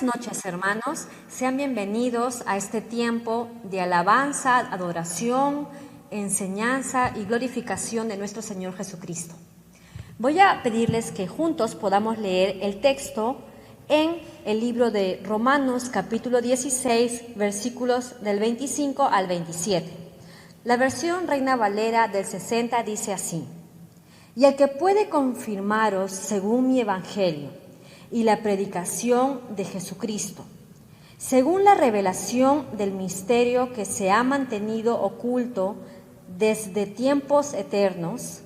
Buenas noches, hermanos. Sean bienvenidos a este tiempo de alabanza, adoración, enseñanza y glorificación de nuestro Señor Jesucristo. Voy a pedirles que juntos podamos leer el texto en el libro de Romanos, capítulo 16, versículos del 25 al 27. La versión Reina Valera del 60 dice así: Y el que puede confirmaros según mi evangelio y la predicación de Jesucristo, según la revelación del misterio que se ha mantenido oculto desde tiempos eternos,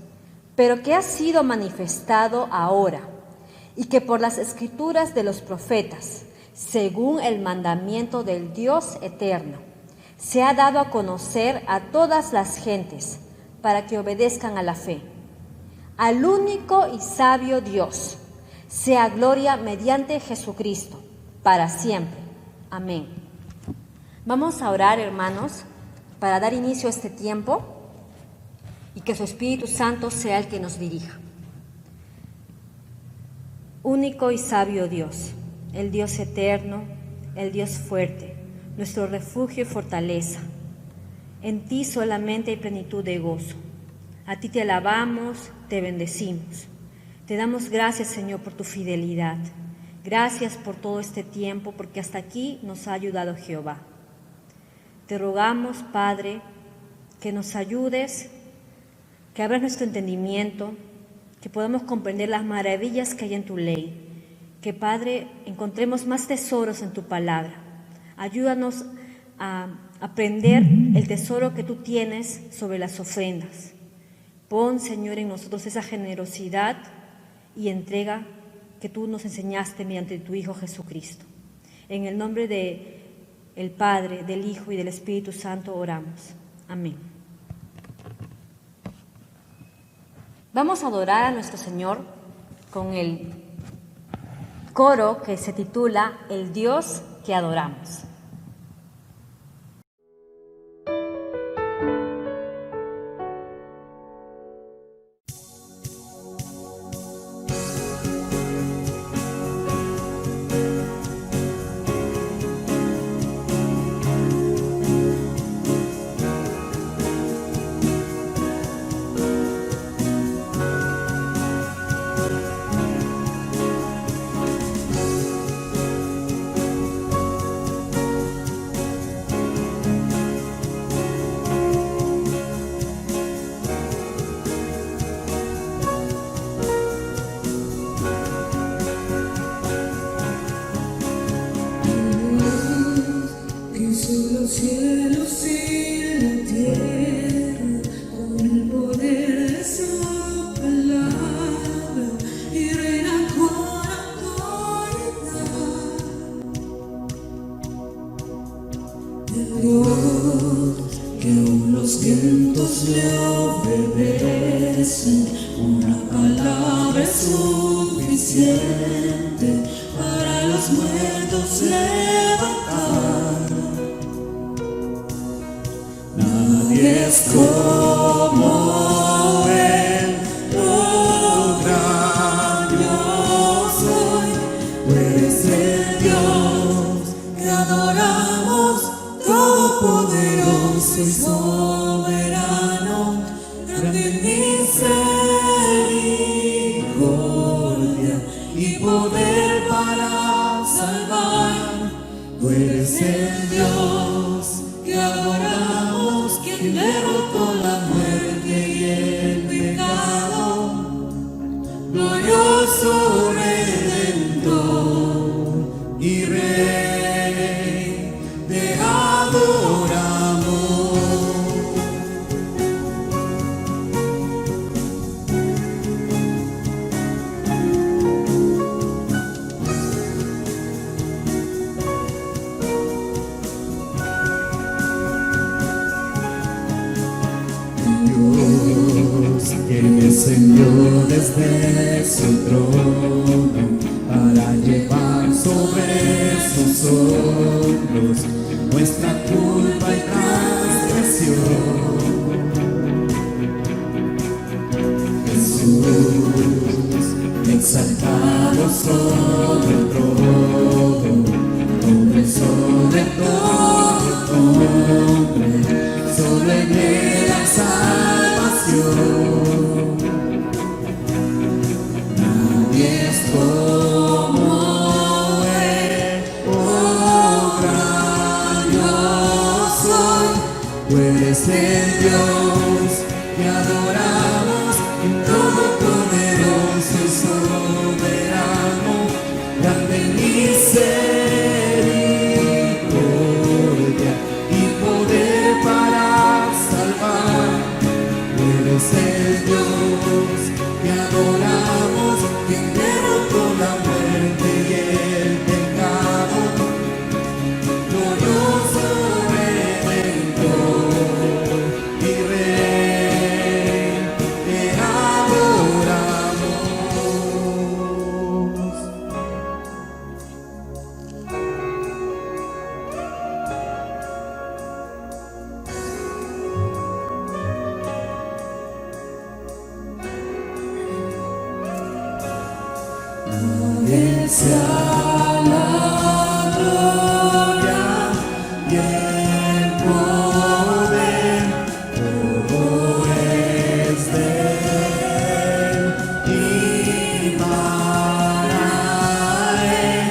pero que ha sido manifestado ahora, y que por las escrituras de los profetas, según el mandamiento del Dios eterno, se ha dado a conocer a todas las gentes, para que obedezcan a la fe. Al único y sabio Dios, sea gloria mediante Jesucristo, para siempre. Amén. Vamos a orar, hermanos, para dar inicio a este tiempo y que su Espíritu Santo sea el que nos dirija. Único y sabio Dios, el Dios eterno, el Dios fuerte, nuestro refugio y fortaleza. En ti solamente hay plenitud de gozo. A ti te alabamos, te bendecimos. Te damos gracias, Señor, por tu fidelidad. Gracias por todo este tiempo, porque hasta aquí nos ha ayudado Jehová. Te rogamos, Padre, que nos ayudes, que abras nuestro entendimiento, que podamos comprender las maravillas que hay en tu ley. Que, Padre, encontremos más tesoros en tu palabra. Ayúdanos a aprender el tesoro que tú tienes sobre las ofrendas. Pon, Señor, en nosotros esa generosidad y entrega que tú nos enseñaste mediante tu Hijo Jesucristo. En el nombre del Padre, del Hijo y del Espíritu Santo oramos. Amén. Vamos a adorar a nuestro Señor con el coro que se titula El Dios que adoramos. Los cielos y la tierra, con el poder de su palabra, y reina con autoridad. El Dios que aún los vientos le obedecen, una palabra es suficiente para los muertos levantar. Nadie es como Él, oh gran yo soy. Tú eres el Dios que adoramos, todopoderoso y soberano, grande en misericordia y poder para salvar. Tú eres el Dios que adoramos, quien derrotó la muerte y el pecado, glorioso Redentor y Rey, te adoramos. Que descendió desde su trono para llevar sobre sus hombros nuestra culpa y transgresión. Jesús, exaltado sobre el trono, te adoramos, todopoderoso y soberano, grande misericordia y poder para salvar. Eres el Dios que adoramos, quien derrotó la muerte y el pecado, glorioso Redentor y Rey, te adoramos. Nadie sea la gloria y el poder, todo es de Él y para Él.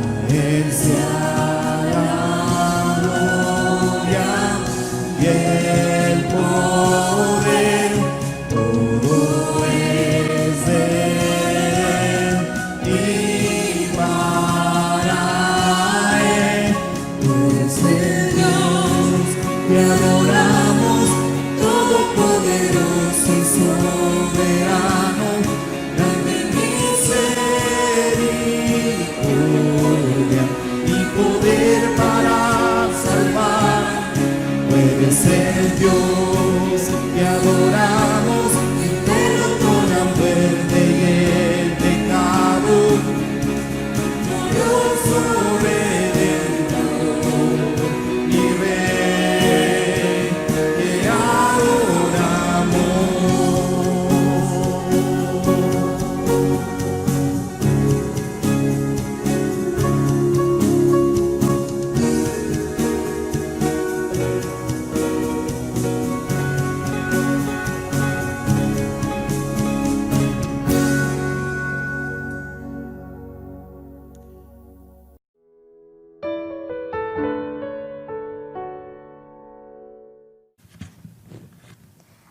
A Él sea la gloria y el poder, todo es de Él y para Él. Es el Dios que adoramos, todopoderoso y soberano, grande misericordia y poder para salvar. Tú eres el Dios que adoramos, que derrotó la muerte y el pecado, glorioso Redentor y Rey, te adoramos.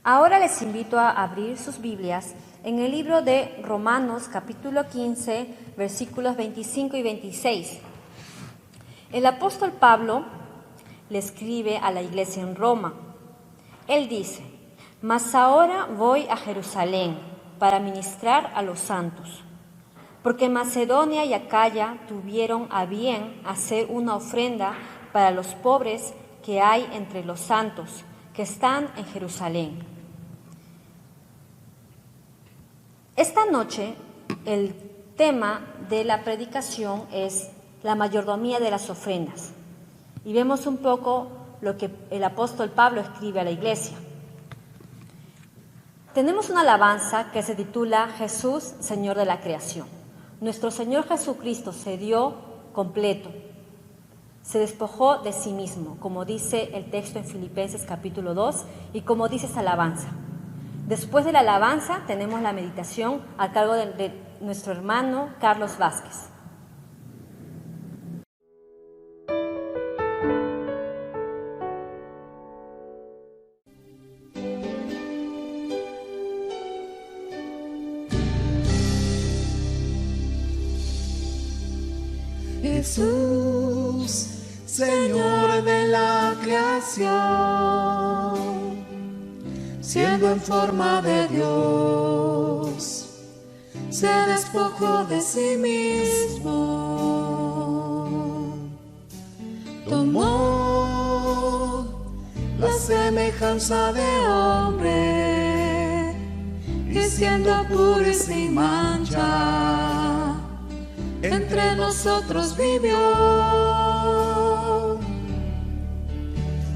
Ahora les invito a abrir sus Biblias en el libro de Romanos, capítulo 15, versículos 25 y 26. El apóstol Pablo le escribe a la iglesia en Roma. Él dice: mas ahora voy a Jerusalén para ministrar a los santos, porque Macedonia y Acaya tuvieron a bien hacer una ofrenda para los pobres que hay entre los santos que están en Jerusalén. Esta noche el tema de la predicación es la mayordomía de las ofrendas. Y vemos un poco lo que el apóstol Pablo escribe a la iglesia. Tenemos una alabanza que se titula Jesús, Señor de la creación. Nuestro Señor Jesucristo se dio completo, se despojó de sí mismo, como dice el texto en Filipenses capítulo 2 y como dice esa alabanza. Después de la alabanza tenemos la meditación a cargo de nuestro hermano Carlos Vázquez. Jesús, Señor de la creación, siendo en forma de Dios, se despojó de sí mismo, tomó la semejanza de hombre y siendo puro y sin mancha, entre nosotros vivió,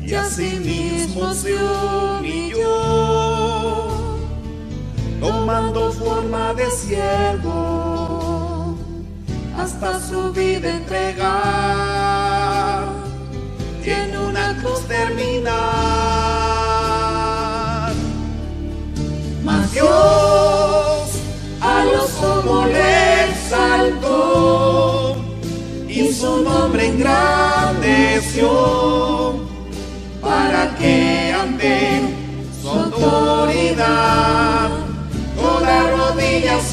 y asimismo se humilló, tomando forma de siervo, hasta su vida entregar, y en una cruz terminar. Mas Dios a lo sumo le exaltó, y su nombre engrandeció, para que ante su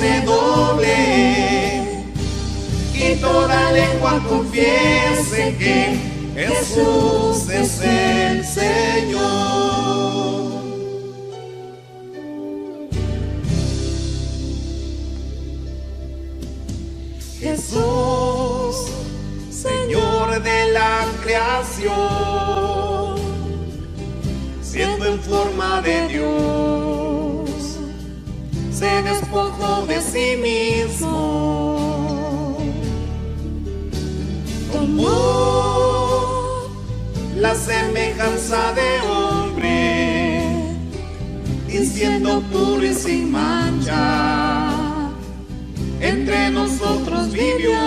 se doble y toda lengua confiese que Jesús es el Señor. Jesús, Señor de la creación, siendo en forma de Dios, se despojó de sí mismo, tomó la semejanza de hombre, y siendo puro y sin mancha, entre nosotros vivió,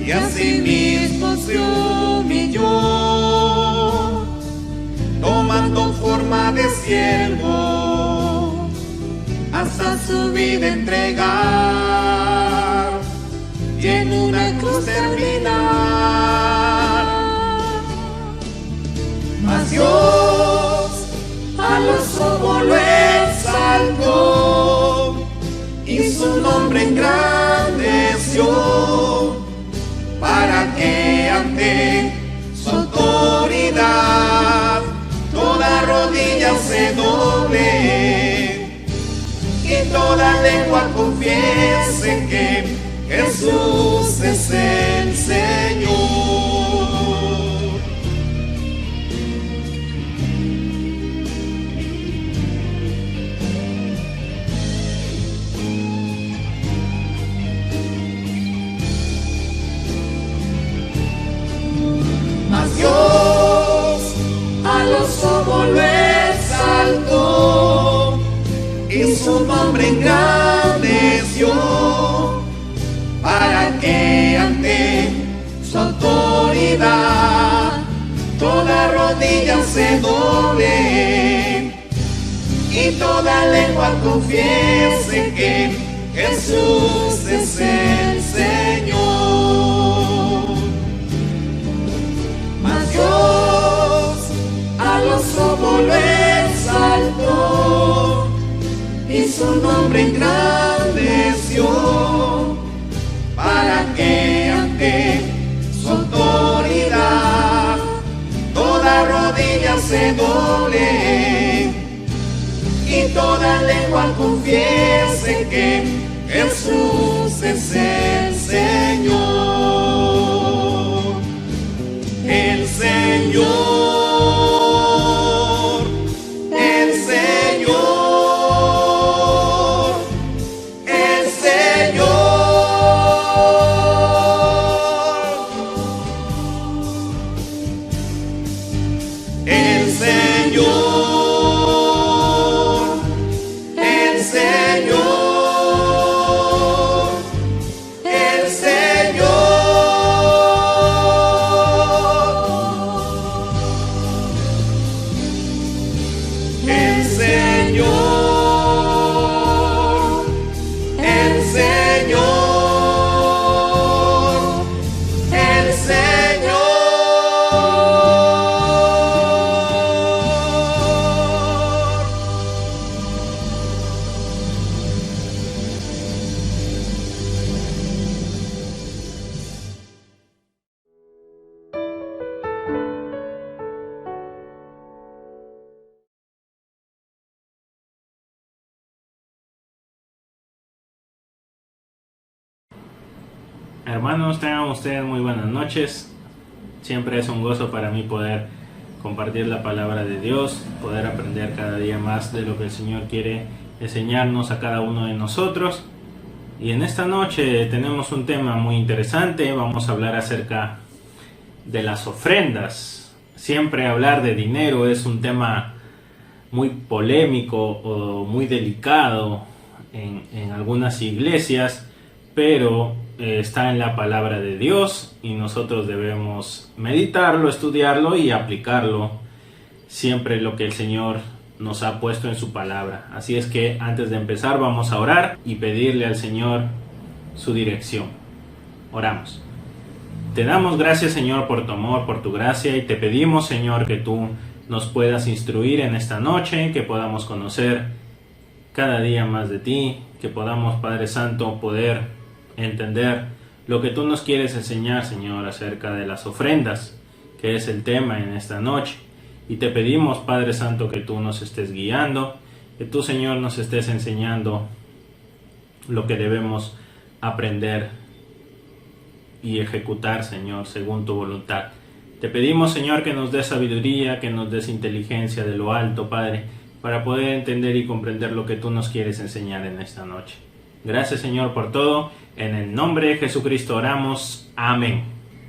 y asimismo se humilló, tomando forma de siervo, hasta su vida entregar, y en una cruz terminar. Mas Dios a lo sumo lo exaltó, y su nombre engrandeció, para que ante su autoridad toda rodilla se doble y toda lengua confiese que Jesús es el Señor. Mas Dios a lo sumo lo exaltó, y su nombre engrandeció, para que ante su autoridad toda rodilla se doble y toda lengua confiese que Jesús es el Señor. Mas Dios a lo sumo lo exaltó, y su nombre engrandeció, para que ante su autoridad toda rodilla se doble y toda lengua confiese que Jesús es el Señor. El Señor, el Señor, el Señor, el Señor, el Señor, el Señor. El Señor, el Señor, el Señor. Hermanos, tengan ustedes muy buenas noches. Siempre es un gozo para mí poder compartir la palabra de Dios, poder aprender cada día más de lo que el Señor quiere enseñarnos a cada uno de nosotros. Y en esta noche tenemos un tema muy interesante. Vamos a hablar acerca de las ofrendas. Siempre hablar de dinero es un tema muy polémico o muy delicado en algunas iglesias, pero está en la palabra de Dios y nosotros debemos meditarlo, estudiarlo y aplicarlo siempre lo que el Señor nos ha puesto en su palabra. Así es que antes de empezar vamos a orar y pedirle al Señor su dirección. Oramos. Te damos gracias, Señor, por tu amor, por tu gracia, y te pedimos, Señor, que tú nos puedas instruir en esta noche, que podamos conocer cada día más de ti, que podamos, Padre Santo, poder entender lo que tú nos quieres enseñar, Señor, acerca de las ofrendas, que es el tema en esta noche. Y te pedimos, Padre Santo, que tú nos estés guiando, que tú, Señor, nos estés enseñando lo que debemos aprender y ejecutar, Señor, según tu voluntad. Te pedimos, Señor, que nos des sabiduría, que nos des inteligencia de lo alto, Padre, para poder entender y comprender lo que tú nos quieres enseñar en esta noche. Gracias, Señor, por todo. En el nombre de Jesucristo oramos. Amén.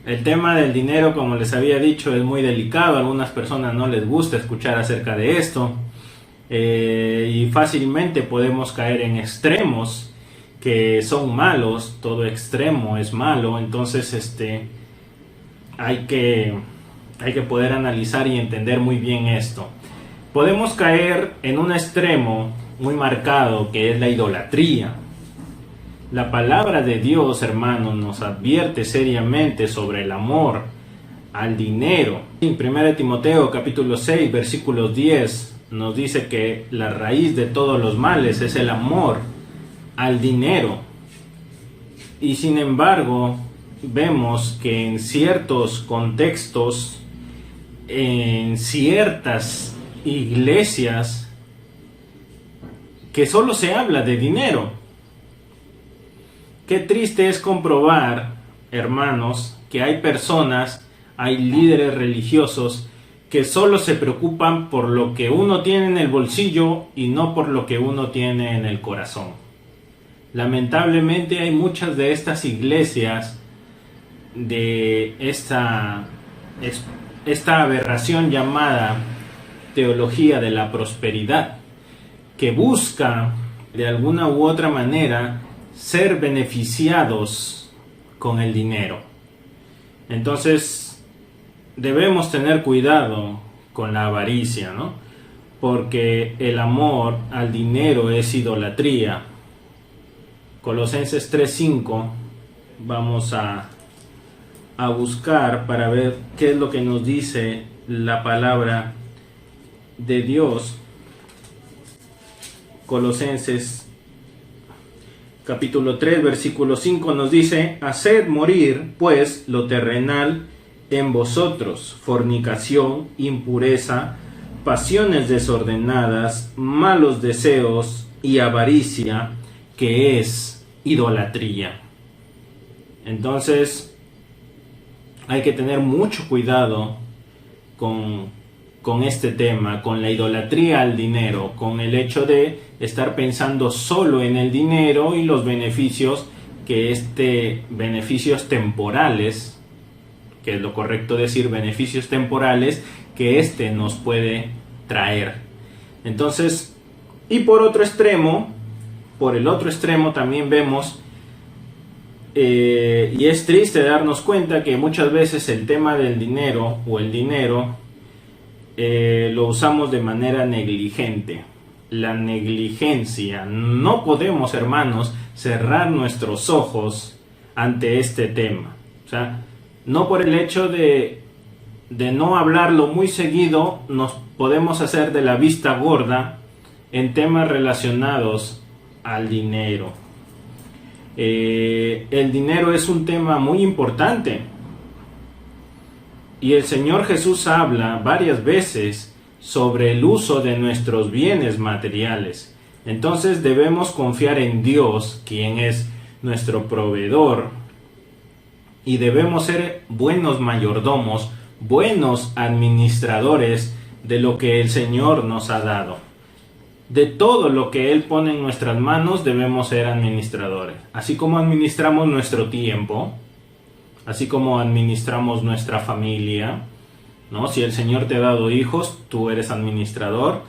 El tema del dinero, como les había dicho, es muy delicado. A algunas personas no les gusta escuchar acerca de esto. Y fácilmente podemos caer en extremos que son malos. Todo extremo es malo. Entonces, hay que poder analizar y entender muy bien esto. Podemos caer en un extremo muy marcado, que es la idolatría. La palabra de Dios, hermanos, nos advierte seriamente sobre el amor al dinero. En 1 Timoteo capítulo 6, versículos 10, nos dice que la raíz de todos los males es el amor al dinero. Y sin embargo, vemos que en ciertos contextos, en ciertas iglesias, que solo se habla de dinero. Qué triste es comprobar, hermanos, que hay personas, hay líderes religiosos que solo se preocupan por lo que uno tiene en el bolsillo y no por lo que uno tiene en el corazón. Lamentablemente hay muchas de estas iglesias de esta aberración llamada teología de la prosperidad, que busca de alguna u otra manera ser beneficiados con el dinero. Entonces debemos tener cuidado con la avaricia, ¿no? Porque el amor al dinero es idolatría. Colosenses 3:5 vamos a buscar para ver qué es lo que nos dice la palabra de Dios. Colosenses capítulo 3, versículo 5 nos dice: haced morir pues lo terrenal en vosotros, fornicación, impureza, pasiones desordenadas, malos deseos y avaricia, que es idolatría. Entonces hay que tener mucho cuidado con este tema, con la idolatría al dinero, con el hecho de estar pensando solo en el dinero y los beneficios beneficios temporales, que es lo correcto decir, beneficios temporales que nos puede traer. Entonces, y por el otro extremo también vemos, y es triste darnos cuenta que muchas veces el tema del dinero o el dinero lo usamos de manera negligente. La negligencia. No podemos, hermanos, cerrar nuestros ojos ante este tema. O sea, no por el hecho de no hablarlo muy seguido, nos podemos hacer de la vista gorda en temas relacionados al dinero. El dinero es un tema muy importante. Y el Señor Jesús habla varias veces sobre el uso de nuestros bienes materiales. Entonces debemos confiar en Dios, quien es nuestro proveedor, y debemos ser buenos mayordomos, buenos administradores de lo que el Señor nos ha dado. De todo lo que Él pone en nuestras manos debemos ser administradores. Así como administramos nuestro tiempo, así como administramos nuestra familia, ¿no? Si el Señor te ha dado hijos, tú eres administrador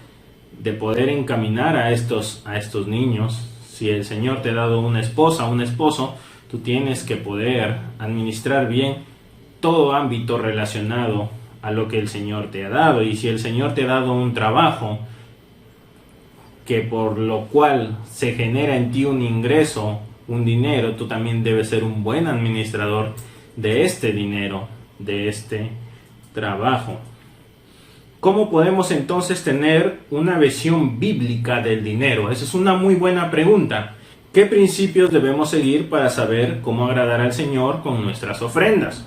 de poder encaminar a estos niños. Si el Señor te ha dado una esposa, un esposo, tú tienes que poder administrar bien todo ámbito relacionado a lo que el Señor te ha dado. Y si el Señor te ha dado un trabajo que por lo cual se genera en ti un ingreso, un dinero, tú también debes ser un buen administrador de este dinero, de este trabajo. ¿Cómo podemos entonces tener una visión bíblica del dinero? Esa es una muy buena pregunta. ¿Qué principios debemos seguir para saber cómo agradar al Señor con nuestras ofrendas?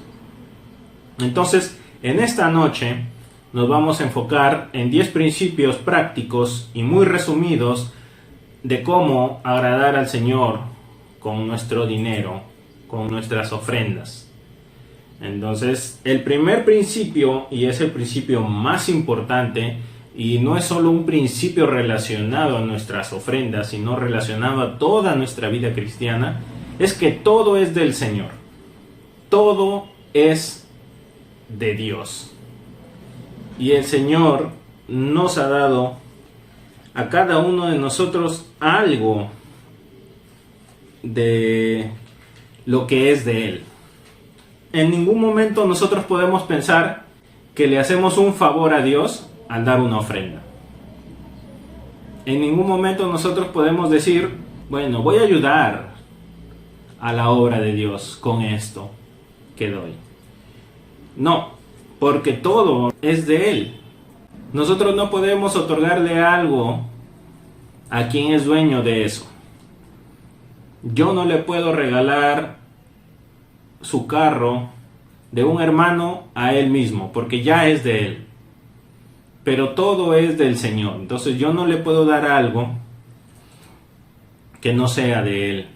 Entonces, en esta noche nos vamos a enfocar en 10 principios prácticos y muy resumidos de cómo agradar al Señor con nuestro dinero, con nuestras ofrendas. Entonces, el primer principio, y es el principio más importante, y no es solo un principio relacionado a nuestras ofrendas, sino relacionado a toda nuestra vida cristiana, es que todo es del Señor. Todo es de Dios. Y el Señor nos ha dado a cada uno de nosotros algo de lo que es de Él. En ningún momento nosotros podemos pensar que le hacemos un favor a Dios al dar una ofrenda. En ningún momento nosotros podemos decir, bueno, voy a ayudar a la obra de Dios con esto que doy. No, porque todo es de Él. Nosotros no podemos otorgarle algo a quien es dueño de eso. Yo no le puedo regalar su carro de un hermano a él mismo, porque ya es de él. Pero todo es del Señor. Entonces yo no le puedo dar algo que no sea de Él,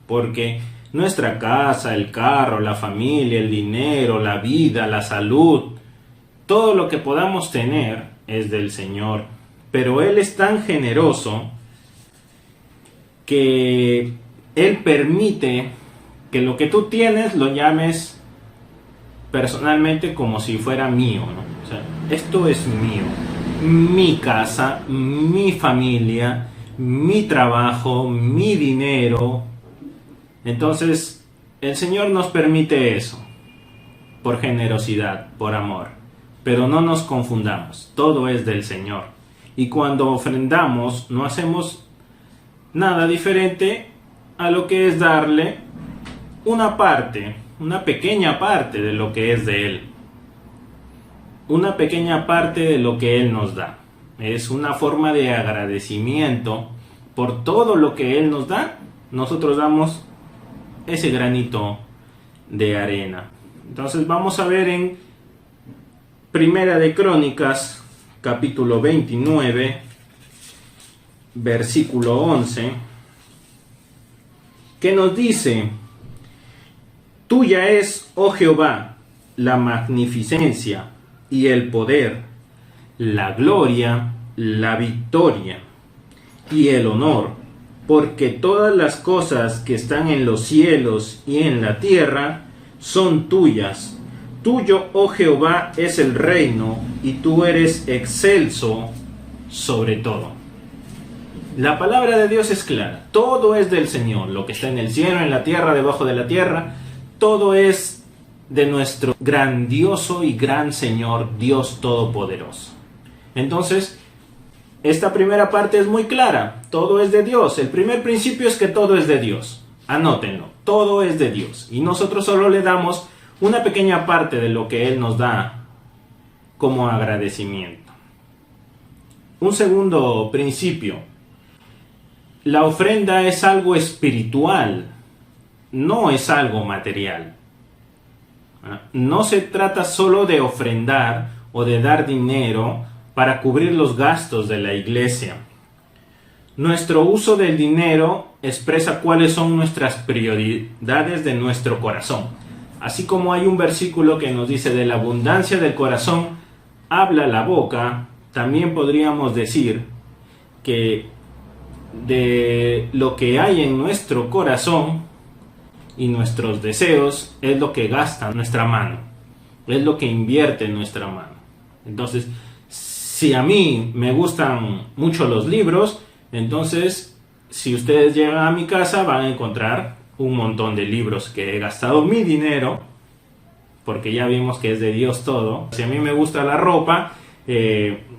porque nuestra casa, el carro, la familia, el dinero, la vida, la salud, todo lo que podamos tener es del Señor. Pero Él es tan generoso que Él permite que lo que tú tienes lo llames personalmente como si fuera mío, ¿no? O sea, esto es mío, mi casa, mi familia, mi trabajo, mi dinero. Entonces, el Señor nos permite eso, por generosidad, por amor. Pero no nos confundamos, todo es del Señor. Y cuando ofrendamos, no hacemos nada diferente a lo que es darle una parte, una pequeña parte de lo que es de Él. Una pequeña parte de lo que Él nos da. Es una forma de agradecimiento por todo lo que Él nos da. Nosotros damos ese granito de arena. Entonces vamos a ver en Primera de Crónicas, capítulo 29, versículo 11, que nos dice: Tuya es, oh Jehová, la magnificencia y el poder, la gloria, la victoria y el honor, porque todas las cosas que están en los cielos y en la tierra son tuyas. Tuyo, oh Jehová, es el reino, y tú eres excelso sobre todo. La palabra de Dios es clara. Todo es del Señor. Lo que está en el cielo, en la tierra, debajo de la tierra, todo es de nuestro grandioso y gran Señor, Dios Todopoderoso. Entonces, esta primera parte es muy clara. Todo es de Dios. El primer principio es que todo es de Dios. Anótenlo. Todo es de Dios. Y nosotros solo le damos una pequeña parte de lo que Él nos da como agradecimiento. Un segundo principio. La ofrenda es algo espiritual, no es algo material. No se trata solo de ofrendar o de dar dinero para cubrir los gastos de la iglesia. Nuestro uso del dinero expresa cuáles son nuestras prioridades de nuestro corazón. Así como hay un versículo que nos dice: de la abundancia del corazón habla la boca, también podríamos decir que de lo que hay en nuestro corazón y nuestros deseos es lo que gasta nuestra mano, es lo que invierte en nuestra mano. Entonces, si a mí me gustan mucho los libros, entonces si ustedes llegan a mi casa van a encontrar un montón de libros que he gastado mi dinero, porque ya vimos que es de Dios todo. Si a mí me gusta la ropa,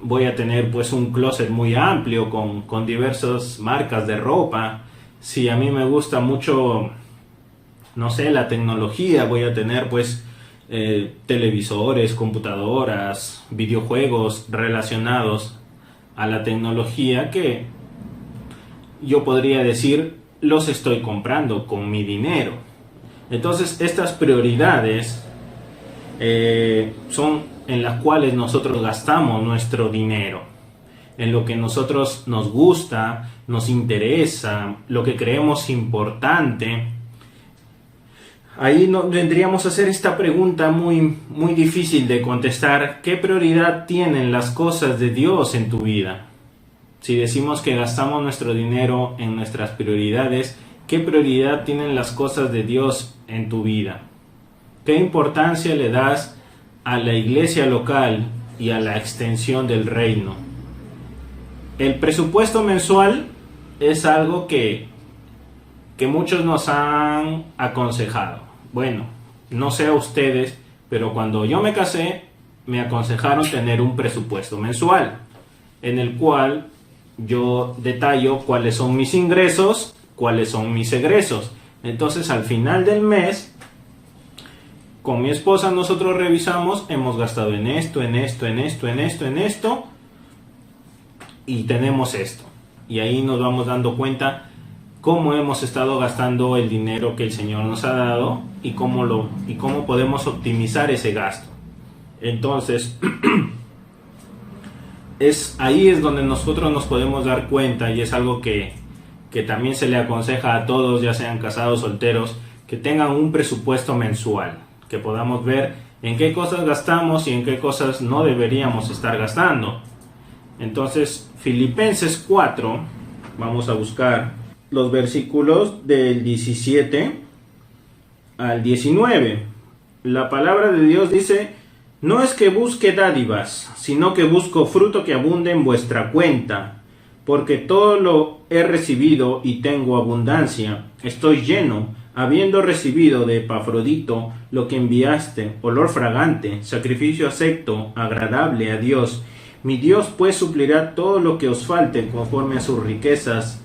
voy a tener pues un closet muy amplio con diversas marcas de ropa. Si a mí me gusta mucho, no sé, la tecnología, voy a tener pues televisores, computadoras, videojuegos relacionados a la tecnología que yo podría decir los estoy comprando con mi dinero. Entonces estas prioridades son en las cuales nosotros gastamos nuestro dinero, en lo que nosotros nos gusta, nos interesa, lo que creemos importante. Ahí vendríamos a hacer esta pregunta muy difícil de contestar: ¿qué prioridad tienen las cosas de Dios en tu vida? Si decimos que gastamos nuestro dinero en nuestras prioridades, ¿qué prioridad tienen las cosas de Dios en tu vida? ¿Qué importancia le das a la iglesia local y a la extensión del reino? El presupuesto mensual es algo que muchos nos han aconsejado. Bueno, no sé a ustedes, pero cuando yo me casé, me aconsejaron tener un presupuesto mensual, en el cual yo detallo cuáles son mis ingresos, cuáles son mis egresos. Entonces, al final del mes, con mi esposa nosotros revisamos, hemos gastado en esto, en esto, en esto, en esto, en esto, y tenemos esto. Y ahí nos vamos dando cuenta cómo hemos estado gastando el dinero que el Señor nos ha dado y cómo podemos optimizar ese gasto. Entonces, ahí es donde nosotros nos podemos dar cuenta, y es algo que también se le aconseja a todos, ya sean casados o solteros, que tengan un presupuesto mensual, que podamos ver en qué cosas gastamos y en qué cosas no deberíamos estar gastando. Entonces, Filipenses 4, vamos a buscar los versículos del 17 al 19. La palabra de Dios dice: no es que busque dádivas, sino que busco fruto que abunde en vuestra cuenta, porque todo lo he recibido y tengo abundancia. Estoy lleno, habiendo recibido de Epafrodito lo que enviaste, olor fragante, sacrificio acepto, agradable a Dios. Mi Dios pues suplirá todo lo que os falte conforme a sus riquezas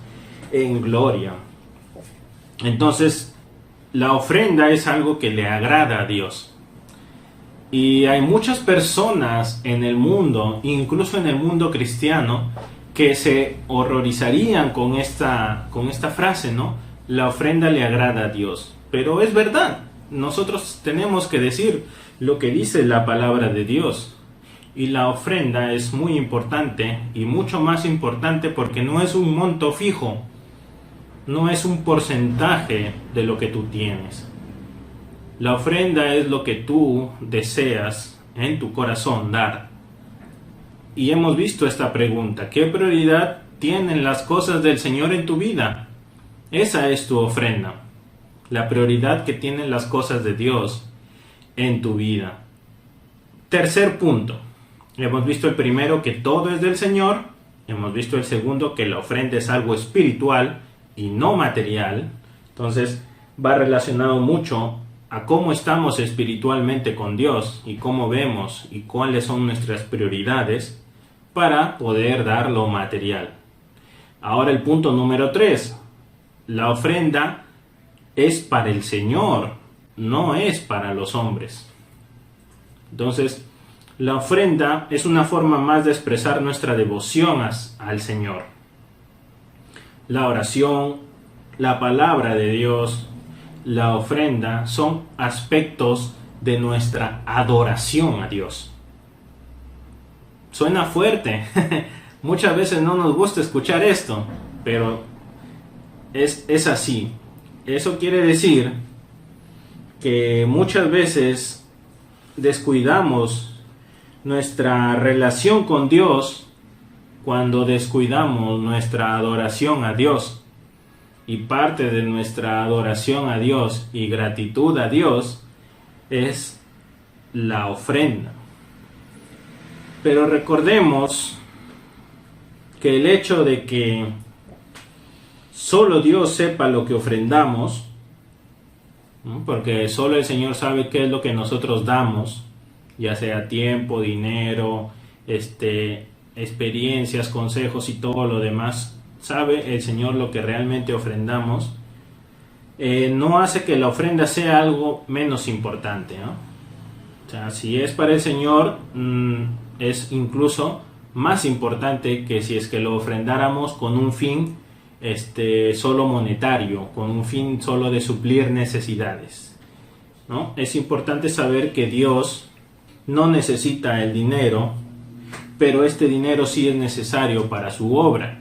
en gloria. Entonces, la ofrenda es algo que le agrada a Dios. Y hay muchas personas en el mundo, incluso en el mundo cristiano, que se horrorizarían con esta frase, ¿no? La ofrenda le agrada a Dios. Pero es verdad, nosotros tenemos que decir lo que dice la palabra de Dios. Y la ofrenda es muy importante, y mucho más importante porque no es un monto fijo, no es un porcentaje de lo que tú tienes. La ofrenda es lo que tú deseas en tu corazón dar. Y hemos visto esta pregunta: ¿qué prioridad tienen las cosas del Señor en tu vida? Esa es tu ofrenda, la prioridad que tienen las cosas de Dios en tu vida. Tercer punto. Hemos visto el primero, que todo es del Señor. Hemos visto el segundo, que la ofrenda es algo espiritual y no material. Entonces va relacionado mucho a cómo estamos espiritualmente con Dios y cómo vemos y cuáles son nuestras prioridades para poder dar lo material. Ahora el punto número 3. La ofrenda es para el Señor, no es para los hombres. Entonces, la ofrenda es una forma más de expresar nuestra devoción al Señor. La oración, la palabra de Dios, la ofrenda son aspectos de nuestra adoración a Dios. Suena fuerte. Muchas veces no nos gusta escuchar esto, pero es así. Eso quiere decir que muchas veces descuidamos nuestra relación con Dios cuando descuidamos nuestra adoración a Dios. Y parte de nuestra adoración a Dios y gratitud a Dios es la ofrenda. Pero recordemos que el hecho de que solo Dios sepa lo que ofrendamos, ¿no? Porque solo el Señor sabe qué es lo que nosotros damos, ya sea tiempo, dinero, experiencias, consejos y todo lo demás. Sabe el Señor lo que realmente ofrendamos. No hace que la ofrenda sea algo menos importante, ¿no? O sea, si es para el Señor, es incluso más importante que si es que lo ofrendáramos con un fin solo monetario, con un fin solo de suplir necesidades, ¿no? Es importante saber que Dios no necesita el dinero, pero este dinero sí es necesario para su obra.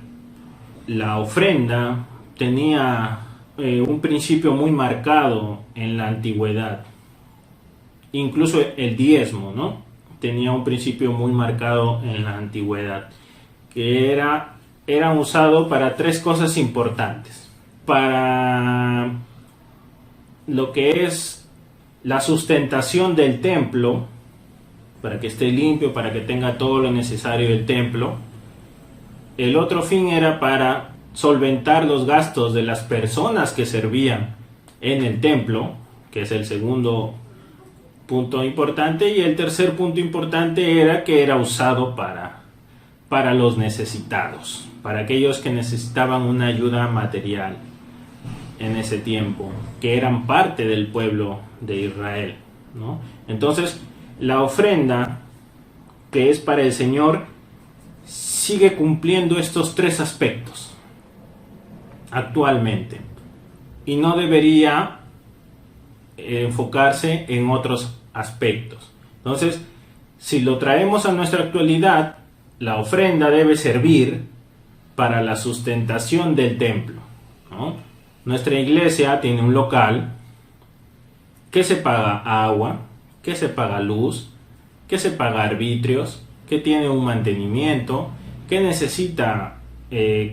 La ofrenda tenía un principio muy marcado en la antigüedad. Incluso el diezmo, ¿no? Tenía un principio muy marcado en la antigüedad, que era usado para tres cosas importantes. Para lo que es la sustentación del templo, para que esté limpio, para que tenga todo lo necesario el templo. El otro fin era para solventar los gastos de las personas que servían en el templo, que es el segundo punto importante, y el tercer punto importante era que era usado para los necesitados, para aquellos que necesitaban una ayuda material en ese tiempo, que eran parte del pueblo de Israel, ¿no? Entonces, la ofrenda que es para el Señor sigue cumpliendo estos tres aspectos actualmente y no debería enfocarse en otros aspectos. Entonces, si lo traemos a nuestra actualidad, la ofrenda debe servir para la sustentación del templo, ¿no? Nuestra iglesia tiene un local que se paga agua, que se paga luz, que se paga arbitrios, que tiene un mantenimiento, que necesita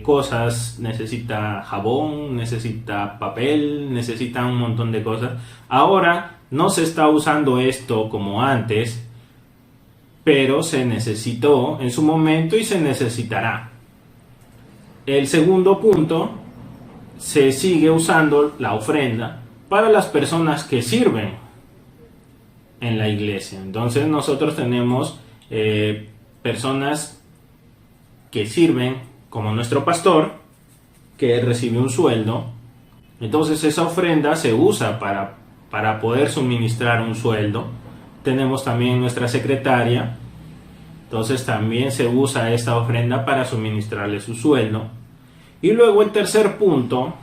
cosas, necesita jabón, necesita papel, necesita un montón de cosas. Ahora no se está usando esto como antes, pero se necesitó en su momento y se necesitará. El segundo punto, se sigue usando la ofrenda para las personas que sirven en la iglesia. Entonces nosotros tenemos personas que sirven, como nuestro pastor, que recibe un sueldo. Entonces esa ofrenda se usa para poder suministrar un sueldo. Tenemos también nuestra secretaria, entonces también se usa esta ofrenda para suministrarle su sueldo. Y luego el tercer punto,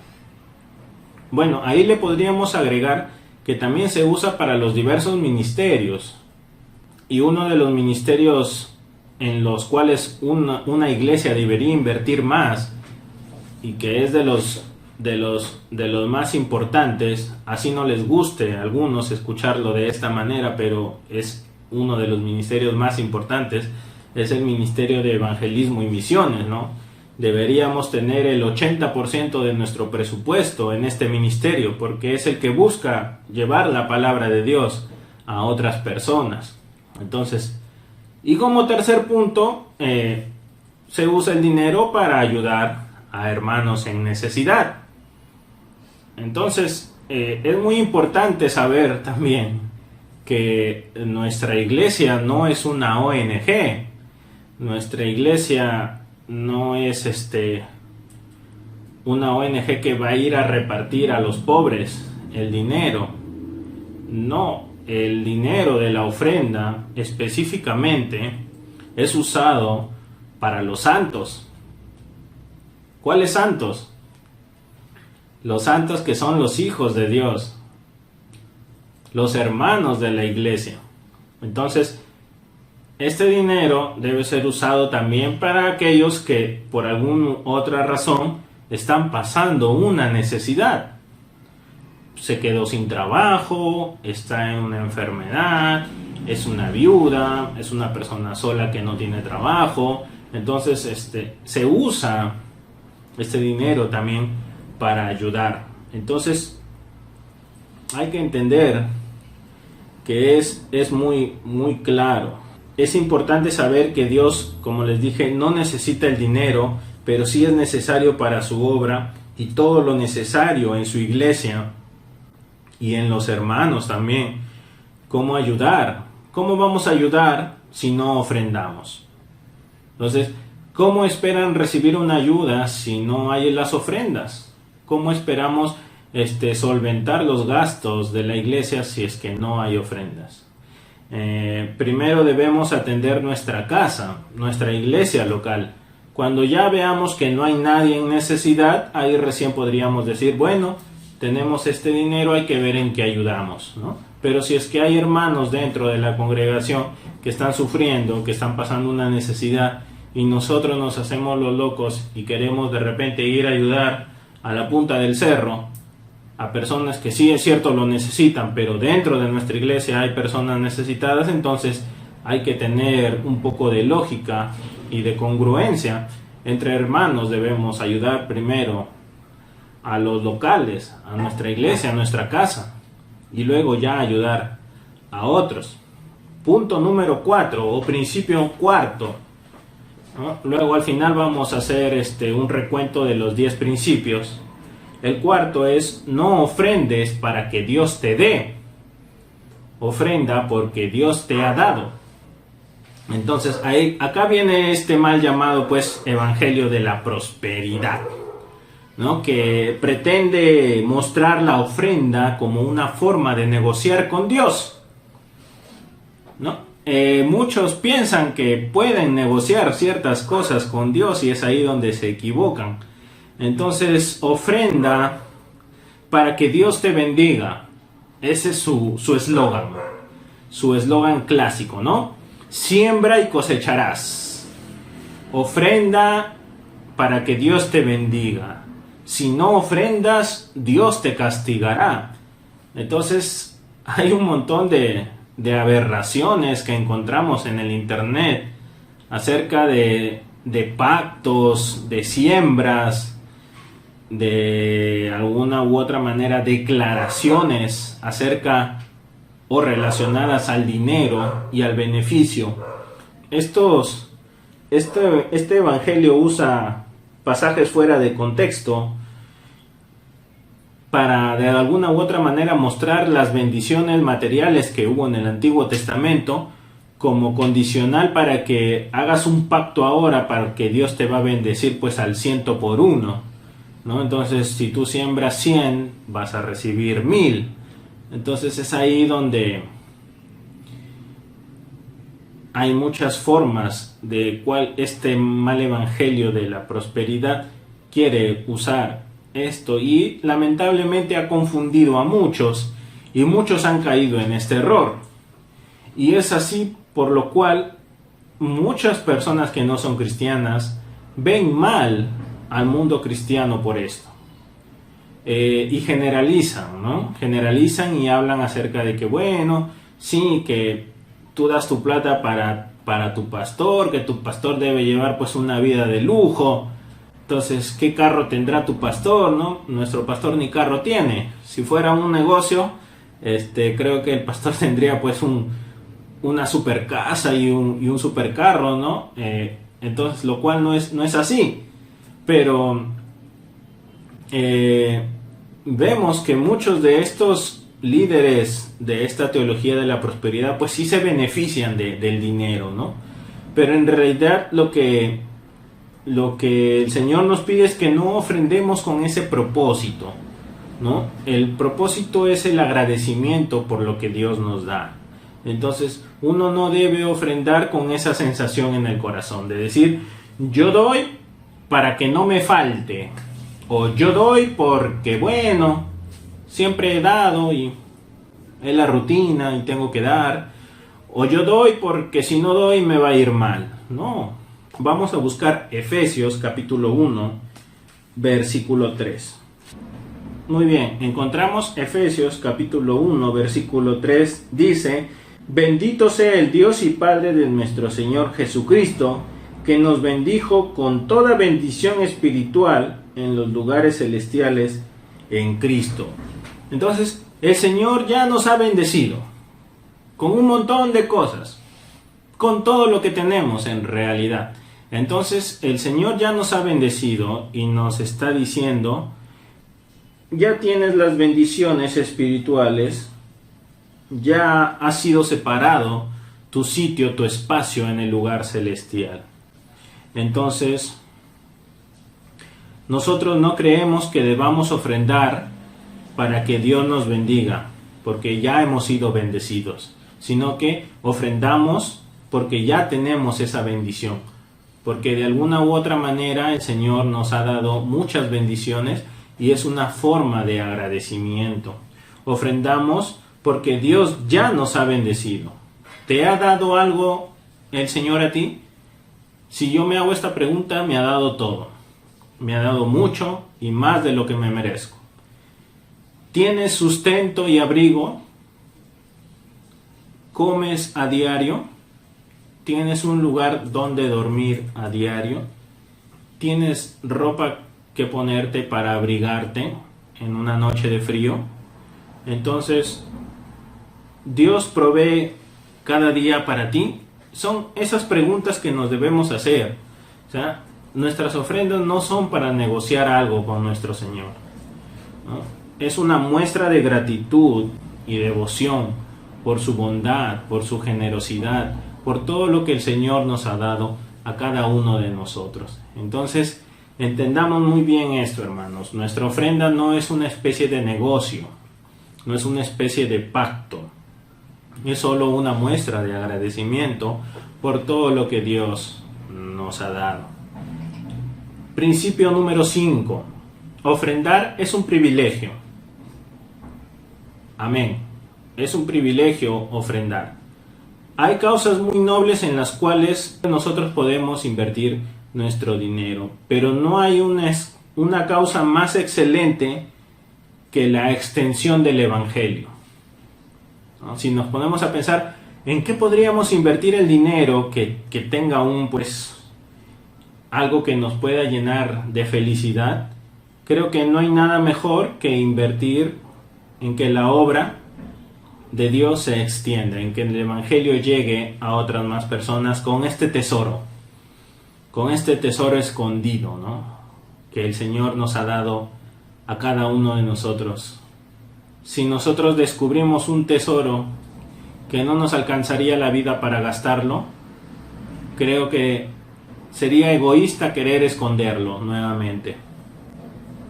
bueno, ahí le podríamos agregar que también se usa para los diversos ministerios, y uno de los ministerios en los cuales una iglesia debería invertir más, y que es de los más importantes, así no les guste a algunos escucharlo de esta manera, pero es uno de los ministerios más importantes, es el ministerio de evangelismo y misiones, ¿no? Deberíamos tener el 80% de nuestro presupuesto en este ministerio, porque es el que busca llevar la palabra de Dios a otras personas. Entonces, y como tercer punto, se usa el dinero para ayudar a hermanos en necesidad. Entonces, es muy importante saber también que nuestra iglesia no es una ONG. Nuestra iglesia no es una ONG que va a ir a repartir a los pobres el dinero. No, el dinero de la ofrenda específicamente es usado para los santos. ¿Cuáles santos? Los santos que son los hijos de Dios, los hermanos de la iglesia. Entonces, este dinero debe ser usado también para aquellos que por alguna otra razón están pasando una necesidad. Se quedó sin trabajo, está en una enfermedad, es una viuda, es una persona sola que no tiene trabajo. Entonces se usa este dinero también para ayudar. Entonces hay que entender que es muy, muy claro. Es importante saber que Dios, como les dije, no necesita el dinero, pero sí es necesario para su obra, y todo lo necesario en su iglesia y en los hermanos también. ¿Cómo ayudar? ¿Cómo vamos a ayudar si no ofrendamos? Entonces, ¿cómo esperan recibir una ayuda si no hay las ofrendas? ¿Cómo esperamos solventar los gastos de la iglesia si es que no hay ofrendas? Primero debemos atender nuestra casa, nuestra iglesia local. Cuando ya veamos que no hay nadie en necesidad, ahí recién podríamos decir, bueno, tenemos este dinero, hay que ver en qué ayudamos, ¿no? Pero si es que hay hermanos dentro de la congregación que están sufriendo, que están pasando una necesidad, y nosotros nos hacemos los locos y queremos de repente ir a ayudar a la punta del cerro a personas que sí es cierto lo necesitan, pero dentro de nuestra iglesia hay personas necesitadas, entonces hay que tener un poco de lógica y de congruencia. Entre hermanos debemos ayudar primero a los locales, a nuestra iglesia, a nuestra casa, y luego ya ayudar a otros. Punto número 4 o principio cuarto, ¿no? Luego al final vamos a hacer un recuento de los 10 principios. El cuarto es: no ofrendes para que Dios te dé, ofrenda porque Dios te ha dado. Entonces acá viene este mal llamado pues evangelio de la prosperidad, ¿no? Que pretende mostrar la ofrenda como una forma de negociar con Dios, ¿no? Muchos piensan que pueden negociar ciertas cosas con Dios y es ahí donde se equivocan. Entonces, ofrenda para que Dios te bendiga. Ese es su eslogan clásico, ¿no? Siembra y cosecharás. Ofrenda para que Dios te bendiga. Si no ofrendas, Dios te castigará. Entonces, hay un montón de aberraciones que encontramos en el internet acerca de pactos, de siembras, de alguna u otra manera declaraciones acerca o relacionadas al dinero y al beneficio. Este evangelio usa pasajes fuera de contexto para de alguna u otra manera mostrar las bendiciones materiales que hubo en el Antiguo Testamento como condicional para que hagas un pacto ahora para que Dios te va a bendecir pues al 100 por 1, ¿no? Entonces si tú siembras 100 vas a recibir 1000. Entonces es ahí donde hay muchas formas de cuál este mal evangelio de la prosperidad quiere usar esto, y lamentablemente ha confundido a muchos y muchos han caído en este error, y es así por lo cual muchas personas que no son cristianas ven mal al mundo cristiano por esto, y generalizan, ¿no? Generalizan y hablan acerca de que bueno, sí, que tú das tu plata para tu pastor, que tu pastor debe llevar pues una vida de lujo. Entonces, ¿qué carro tendrá tu pastor, no? Nuestro pastor ni carro tiene. Si fuera un negocio, creo que el pastor tendría pues una super casa y un super carro, ¿no? Entonces, lo cual no es así. Pero vemos que muchos de estos líderes de esta teología de la prosperidad pues sí se benefician del dinero, ¿no? Pero en realidad lo que el Señor nos pide es que no ofrendemos con ese propósito, ¿no? El propósito es el agradecimiento por lo que Dios nos da. Entonces uno no debe ofrendar con esa sensación en el corazón de decir yo doy para que no me falte, o yo doy porque bueno, siempre he dado y es la rutina y tengo que dar, o yo doy porque si no doy me va a ir mal. No. Vamos a buscar Efesios capítulo 1, versículo 3. Muy bien, encontramos Efesios capítulo 1, versículo 3, dice: bendito sea el Dios y Padre de nuestro Señor Jesucristo, que nos bendijo con toda bendición espiritual en los lugares celestiales en Cristo. Entonces, el Señor ya nos ha bendecido con un montón de cosas, con todo lo que tenemos en realidad. Entonces el Señor ya nos ha bendecido y nos está diciendo: ya tienes las bendiciones espirituales, ya ha sido separado tu sitio, tu espacio en el lugar celestial. Entonces nosotros no creemos que debamos ofrendar para que Dios nos bendiga, porque ya hemos sido bendecidos. sino que ofrendamos porque ya tenemos esa bendición, porque de alguna u otra manera el Señor nos ha dado muchas bendiciones y es una forma de agradecimiento. Ofrendamos porque Dios ya nos ha bendecido. ¿Te ha dado algo el Señor a ti? Si yo me hago esta pregunta, me ha dado todo. Me ha dado mucho y más de lo que me merezco. ¿Tienes sustento y abrigo? ¿Comes a diario? ¿Tienes un lugar donde dormir a diario? ¿Tienes ropa que ponerte para abrigarte en una noche de frío? Entonces, ¿Dios provee cada día para ti? Son esas preguntas que nos debemos hacer. O sea, nuestras ofrendas no son para negociar algo con nuestro Señor, ¿no? Es una muestra de gratitud y devoción por su bondad, por su generosidad, por todo lo que el Señor nos ha dado a cada uno de nosotros. Entonces, entendamos muy bien esto, hermanos. Nuestra ofrenda no es una especie de negocio, no es una especie de pacto. Es solo una muestra de agradecimiento por todo lo que Dios nos ha dado. Principio número 5. Ofrendar es un privilegio. Amén. Es un privilegio ofrendar. Hay causas muy nobles en las cuales nosotros podemos invertir nuestro dinero, pero no hay una causa más excelente que la extensión del Evangelio. ¿No? Si nos ponemos a pensar en qué podríamos invertir el dinero que tenga algo que nos pueda llenar de felicidad, creo que no hay nada mejor que invertir en que la obra de Dios se extienda, en que el Evangelio llegue a otras más personas con este tesoro escondido, ¿no? Que el Señor nos ha dado a cada uno de nosotros. Si nosotros descubrimos un tesoro que no nos alcanzaría la vida para gastarlo, creo que sería egoísta querer esconderlo nuevamente.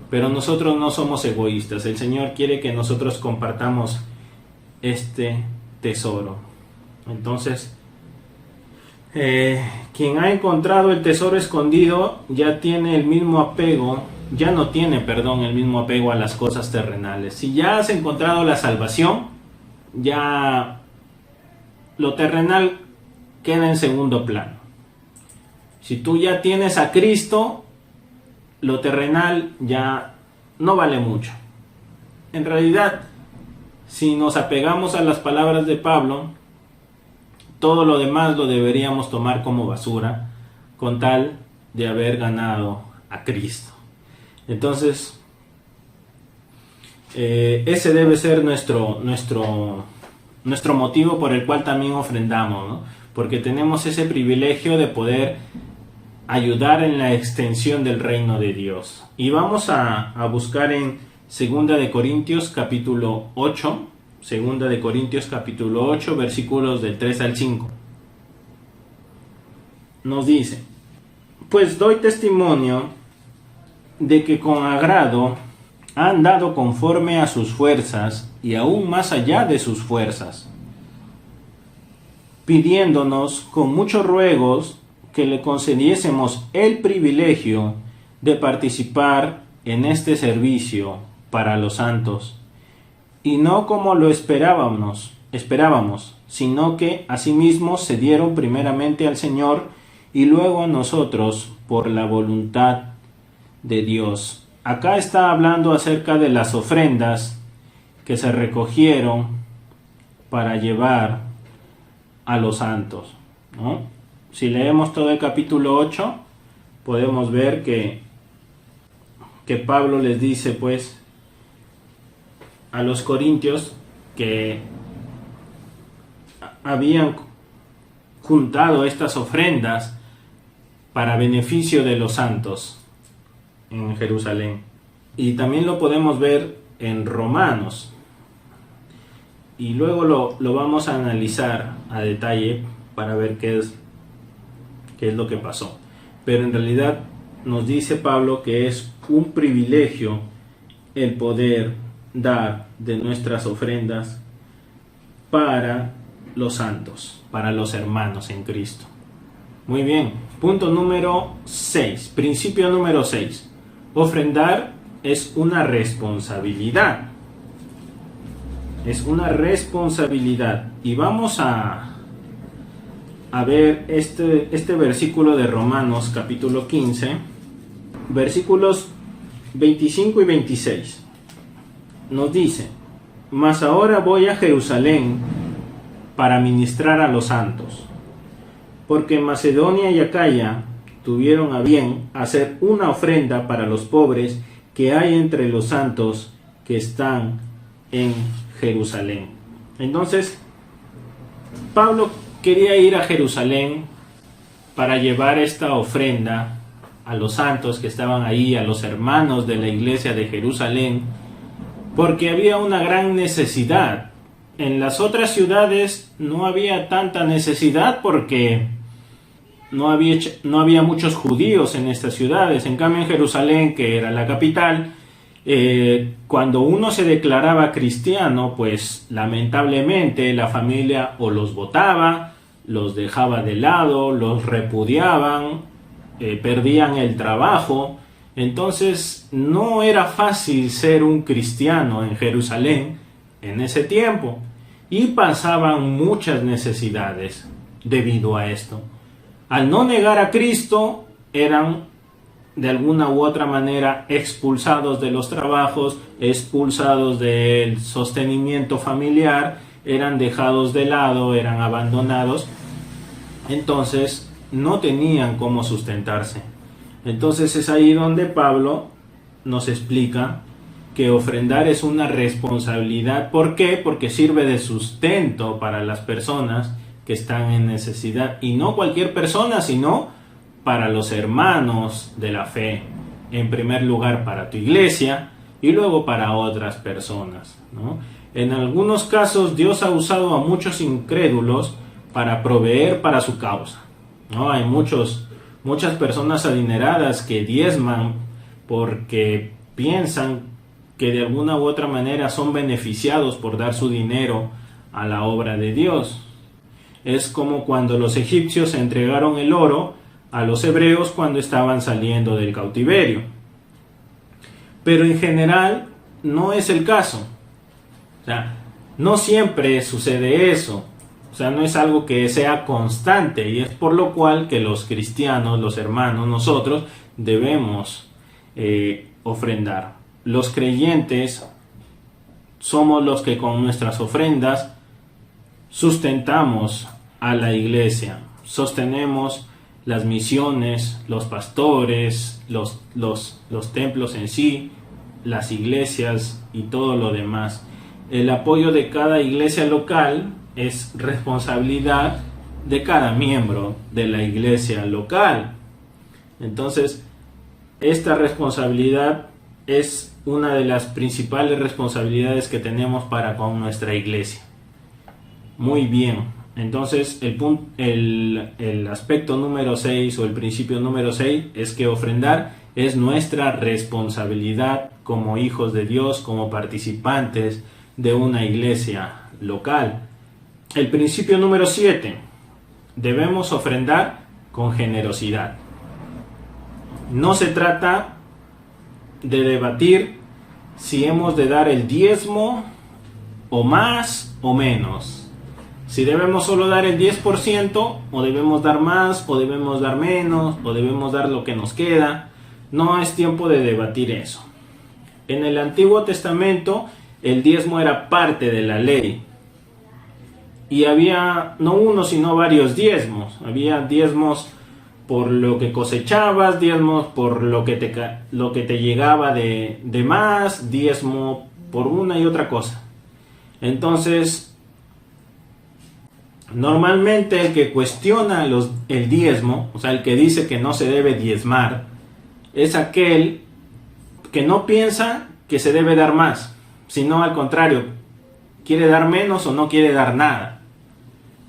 Pero nosotros no somos egoístas. El Señor quiere que nosotros compartamos este tesoro. Entonces, quien ha encontrado el tesoro escondido ya no tiene el mismo apego a las cosas terrenales. Si ya has encontrado la salvación, ya lo terrenal queda en segundo plano. Si tú ya tienes a Cristo, lo terrenal ya no vale mucho. En realidad, si nos apegamos a las palabras de Pablo, todo lo demás lo deberíamos tomar como basura, con tal de haber ganado a Cristo. Entonces, ese debe ser nuestro motivo por el cual también ofrendamos, ¿no? Porque tenemos ese privilegio de poder ayudar en la extensión del reino de Dios. Y vamos a buscar en 2 de Corintios capítulo 8, 2 de Corintios capítulo 8, versículos del 3 al 5. Nos dice: pues doy testimonio de que con agrado han dado conforme a sus fuerzas y aún más allá de sus fuerzas, pidiéndonos con muchos ruegos que le concediésemos el privilegio de participar en este servicio para los santos, y no como lo esperábamos, sino que asimismo se dieron primeramente al Señor y luego a nosotros por la voluntad de Dios. Acá está hablando acerca de las ofrendas que se recogieron para llevar a los santos, ¿no? Si leemos todo el capítulo 8, podemos ver que Pablo les dice pues a los corintios que habían juntado estas ofrendas para beneficio de los santos en Jerusalén. Y también lo podemos ver en Romanos. Y luego lo vamos a analizar a detalle para ver qué es lo que pasó. Pero en realidad nos dice Pablo que es un privilegio el poder dar de nuestras ofrendas para los santos, para los hermanos en Cristo. Muy bien, punto número 6, principio número 6. Ofrendar es una responsabilidad. Es una responsabilidad. Y vamos a ver este versículo de Romanos capítulo 15, versículos 25 y 26. Nos dice: mas ahora voy a Jerusalén para ministrar a los santos, porque Macedonia y Acaya tuvieron a bien hacer una ofrenda para los pobres que hay entre los santos que están en Jerusalén. Entonces, Pablo quería ir a Jerusalén para llevar esta ofrenda a los santos que estaban ahí, a los hermanos de la iglesia de Jerusalén, porque había una gran necesidad. En las otras ciudades no había tanta necesidad porque no había muchos judíos en estas ciudades. En cambio, en Jerusalén, que era la capital, cuando uno se declaraba cristiano, pues lamentablemente la familia o los botaba, los dejaba de lado, los repudiaban, perdían el trabajo. Entonces no era fácil ser un cristiano en Jerusalén en ese tiempo, y pasaban muchas necesidades debido a esto. Al no negar a Cristo, eran de alguna u otra manera expulsados de los trabajos, expulsados del sostenimiento familiar, eran dejados de lado, eran abandonados. Entonces no tenían cómo sustentarse. Entonces es ahí donde Pablo nos explica que ofrendar es una responsabilidad. ¿Por qué? Porque sirve de sustento para las personas que están en necesidad, y no cualquier persona, sino para los hermanos de la fe. En primer lugar para tu iglesia y luego para otras personas, ¿no? En algunos casos Dios ha usado a muchos incrédulos para proveer para su causa, ¿no? Hay muchas personas adineradas que diezman porque piensan que de alguna u otra manera son beneficiados por dar su dinero a la obra de Dios. Es como cuando los egipcios entregaron el oro a los hebreos cuando estaban saliendo del cautiverio. Pero en general no es el caso. O sea, no siempre sucede eso. O sea, no es algo que sea constante, y es por lo cual que los cristianos, los hermanos, nosotros debemos ofrendar. Los creyentes somos los que con nuestras ofrendas sustentamos a la iglesia, sostenemos las misiones, los pastores, los templos en sí, las iglesias y todo lo demás. El apoyo de cada iglesia local es responsabilidad de cada miembro de la iglesia local. Entonces, esta responsabilidad es una de las principales responsabilidades que tenemos para con nuestra iglesia. Muy bien, entonces el aspecto número 6 o el principio número 6 es que ofrendar es nuestra responsabilidad como hijos de Dios, como participantes de una iglesia local. El principio número 7, debemos ofrendar con generosidad. No se trata de debatir si hemos de dar el diezmo o más o menos. Si debemos solo dar el 10% o debemos dar más o debemos dar menos o debemos dar lo que nos queda. No es tiempo de debatir eso. En el Antiguo Testamento el diezmo era parte de la ley. Y había no uno sino varios diezmos. Había diezmos por lo que cosechabas, diezmos por lo que te llegaba de más, diezmo por una y otra cosa. Entonces, normalmente el que cuestiona el diezmo, o sea, el que dice que no se debe diezmar, es aquel que no piensa que se debe dar más, sino al contrario, quiere dar menos o no quiere dar nada.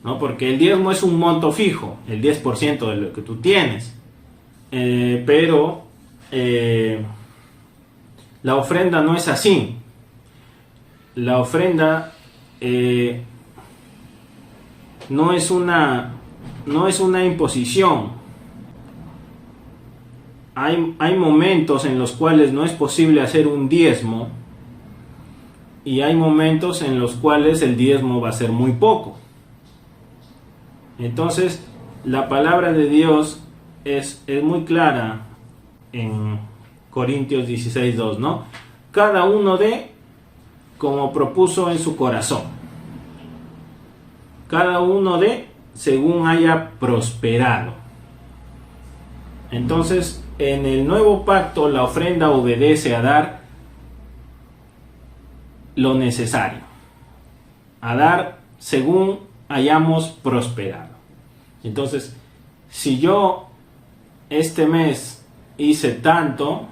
¿No? Porque el diezmo es un monto fijo, el 10% de lo que tú tienes. Pero la ofrenda no es así. La ofrenda no es una imposición. Hay momentos en los cuales no es posible hacer un diezmo, y hay momentos en los cuales el diezmo va a ser muy poco. Entonces, la palabra de Dios es muy clara en Corintios 16:2, ¿no? Cada uno dé como propuso en su corazón. Cada uno dé según haya prosperado. Entonces, en el nuevo pacto, la ofrenda obedece a dar lo necesario, a dar según hayamos prosperado. Entonces, si yo este mes hice tanto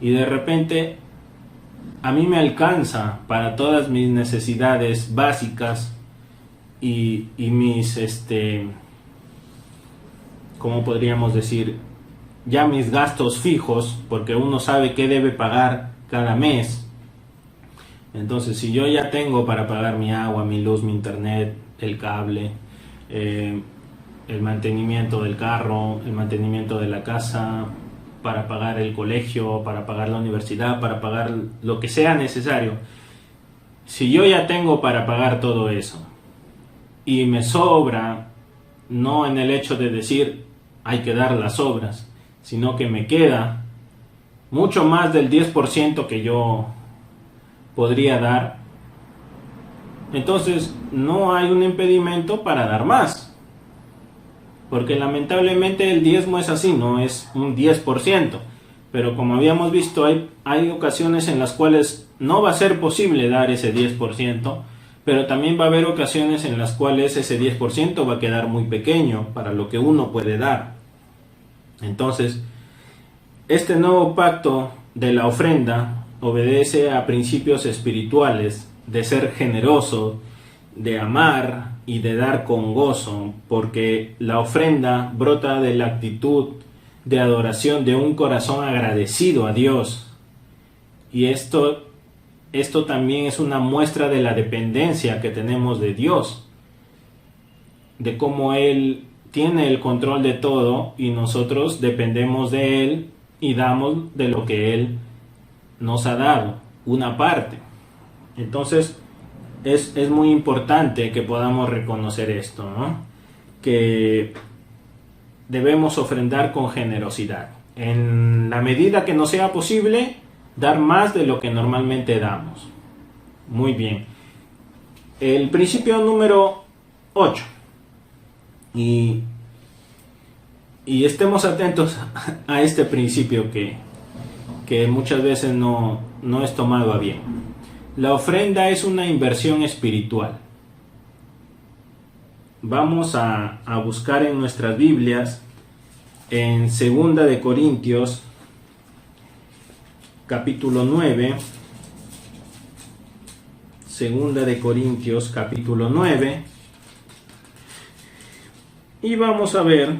y de repente a mí me alcanza para todas mis necesidades básicas y mis, ¿cómo podríamos decir? Ya mis gastos fijos, porque uno sabe qué debe pagar cada mes. Entonces, si yo ya tengo para pagar mi agua, mi luz, mi internet, el cable, el mantenimiento del carro, el mantenimiento de la casa, para pagar el colegio, para pagar la universidad, para pagar lo que sea necesario. Si yo ya tengo para pagar todo eso y me sobra, no en el hecho de decir hay que dar las sobras, sino que me queda mucho más del 10% que yo podría dar, entonces no hay un impedimento para dar más, porque lamentablemente el diezmo es así, no es un 10%, pero como habíamos visto hay ocasiones en las cuales no va a ser posible dar ese 10%, pero también va a haber ocasiones en las cuales ese 10% va a quedar muy pequeño para lo que uno puede dar. Entonces, este nuevo pacto de la ofrenda obedece a principios espirituales de ser generoso, de amar y de dar con gozo, porque la ofrenda brota de la actitud de adoración de un corazón agradecido a Dios. Y esto también es una muestra de la dependencia que tenemos de Dios, de cómo Él tiene el control de todo y nosotros dependemos de Él y damos de lo que Él nos ha dado, una parte. Entonces es muy importante que podamos reconocer esto, ¿no? Que debemos ofrendar con generosidad. En la medida que nos sea posible, dar más de lo que normalmente damos. Muy bien. El principio número 8. Y estemos atentos a este principio que muchas veces no es tomado a bien. La ofrenda es una inversión espiritual. Vamos a buscar en nuestras Biblias en 2 de Corintios capítulo 9. 2 de Corintios capítulo 9. Y vamos a ver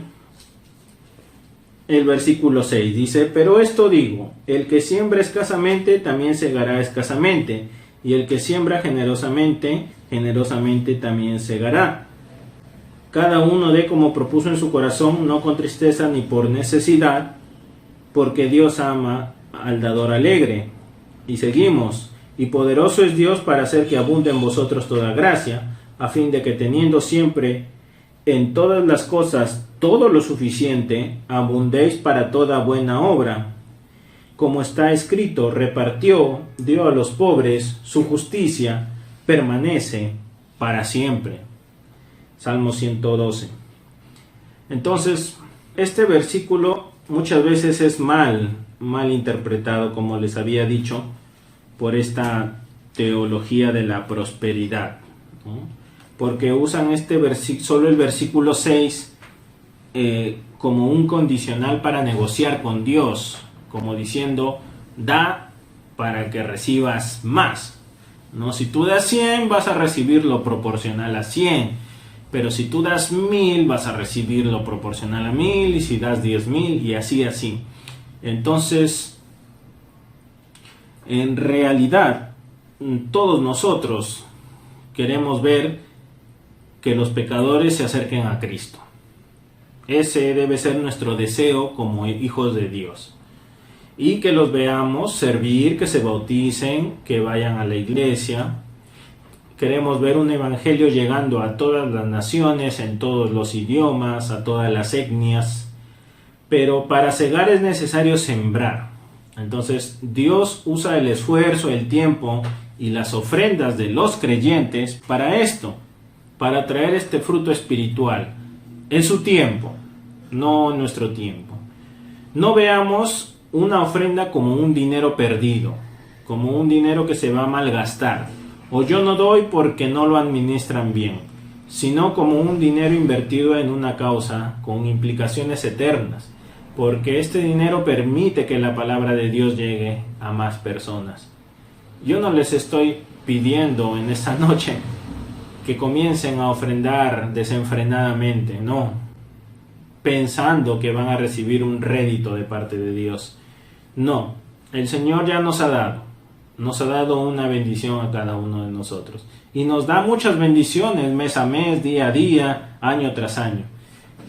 el versículo 6. Dice: pero esto digo, el que siembra escasamente también segará escasamente, y el que siembra generosamente, generosamente también segará. Cada uno dé como propuso en su corazón, no con tristeza ni por necesidad, porque Dios ama al dador alegre. Y seguimos: y poderoso es Dios para hacer que abunde en vosotros toda gracia, a fin de que teniendo siempre en todas las cosas todo lo suficiente, abundéis para toda buena obra. Como está escrito, repartió, dio a los pobres, su justicia permanece para siempre. Salmo 112. Entonces, este versículo muchas veces es mal interpretado, como les había dicho, por esta teología de la prosperidad, ¿no? Porque usan solo el versículo 6 como un condicional para negociar con Dios, como diciendo, da para que recibas más, ¿no? Si tú das 100, vas a recibir lo proporcional a 100, pero si tú das 1000, vas a recibir lo proporcional a 1000, y si das 10,000, y así. Entonces, en realidad, todos nosotros queremos ver que los pecadores se acerquen a Cristo. Ese debe ser nuestro deseo como hijos de Dios. Y que los veamos servir, que se bauticen, que vayan a la iglesia. Queremos ver un evangelio llegando a todas las naciones, en todos los idiomas, a todas las etnias. Pero para cegar es necesario sembrar. Entonces Dios usa el esfuerzo, el tiempo y las ofrendas de los creyentes para esto, para traer este fruto espiritual en su tiempo, no en nuestro tiempo. No veamos una ofrenda como un dinero perdido, como un dinero que se va a malgastar, o yo no doy porque no lo administran bien, sino como un dinero invertido en una causa con implicaciones eternas, porque este dinero permite que la palabra de Dios llegue a más personas. Yo no les estoy pidiendo en esta noche que comiencen a ofrendar desenfrenadamente, no, pensando que van a recibir un rédito de parte de Dios. No, el Señor ya nos ha dado una bendición a cada uno de nosotros, y nos da muchas bendiciones mes a mes, día a día, año tras año.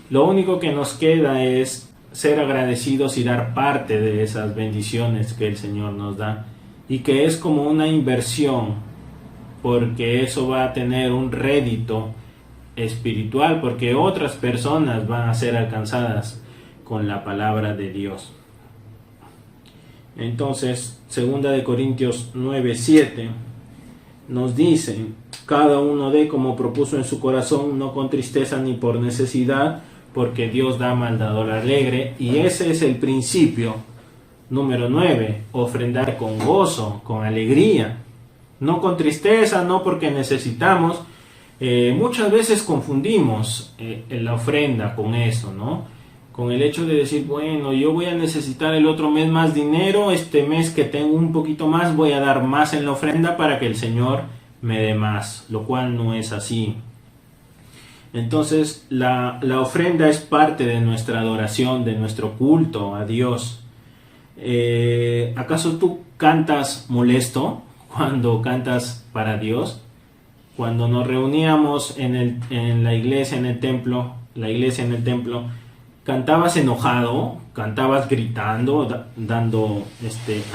Lo único que nos queda es ser agradecidos y dar parte de esas bendiciones que el Señor nos da, y que es como una inversión, porque eso va a tener un rédito espiritual, porque otras personas van a ser alcanzadas con la palabra de Dios. Entonces, 2 Corintios 9:7 nos dice: cada uno dé como propuso en su corazón, no con tristeza ni por necesidad, porque Dios da al dador alegre. Y ese es el principio número 9, ofrendar con gozo, con alegría, no con tristeza, no porque necesitamos. Muchas veces confundimos la ofrenda con eso, ¿no? Con el hecho de decir, bueno, yo voy a necesitar el otro mes más dinero, este mes que tengo un poquito más, voy a dar más en la ofrenda para que el Señor me dé más, lo cual no es así. Entonces, la ofrenda es parte de nuestra adoración, de nuestro culto a Dios. ¿Acaso tú cantas molesto cuando cantas para Dios? Cuando nos reuníamos en la iglesia, en el templo, ¿cantabas enojado? ¿Cantabas gritando, dando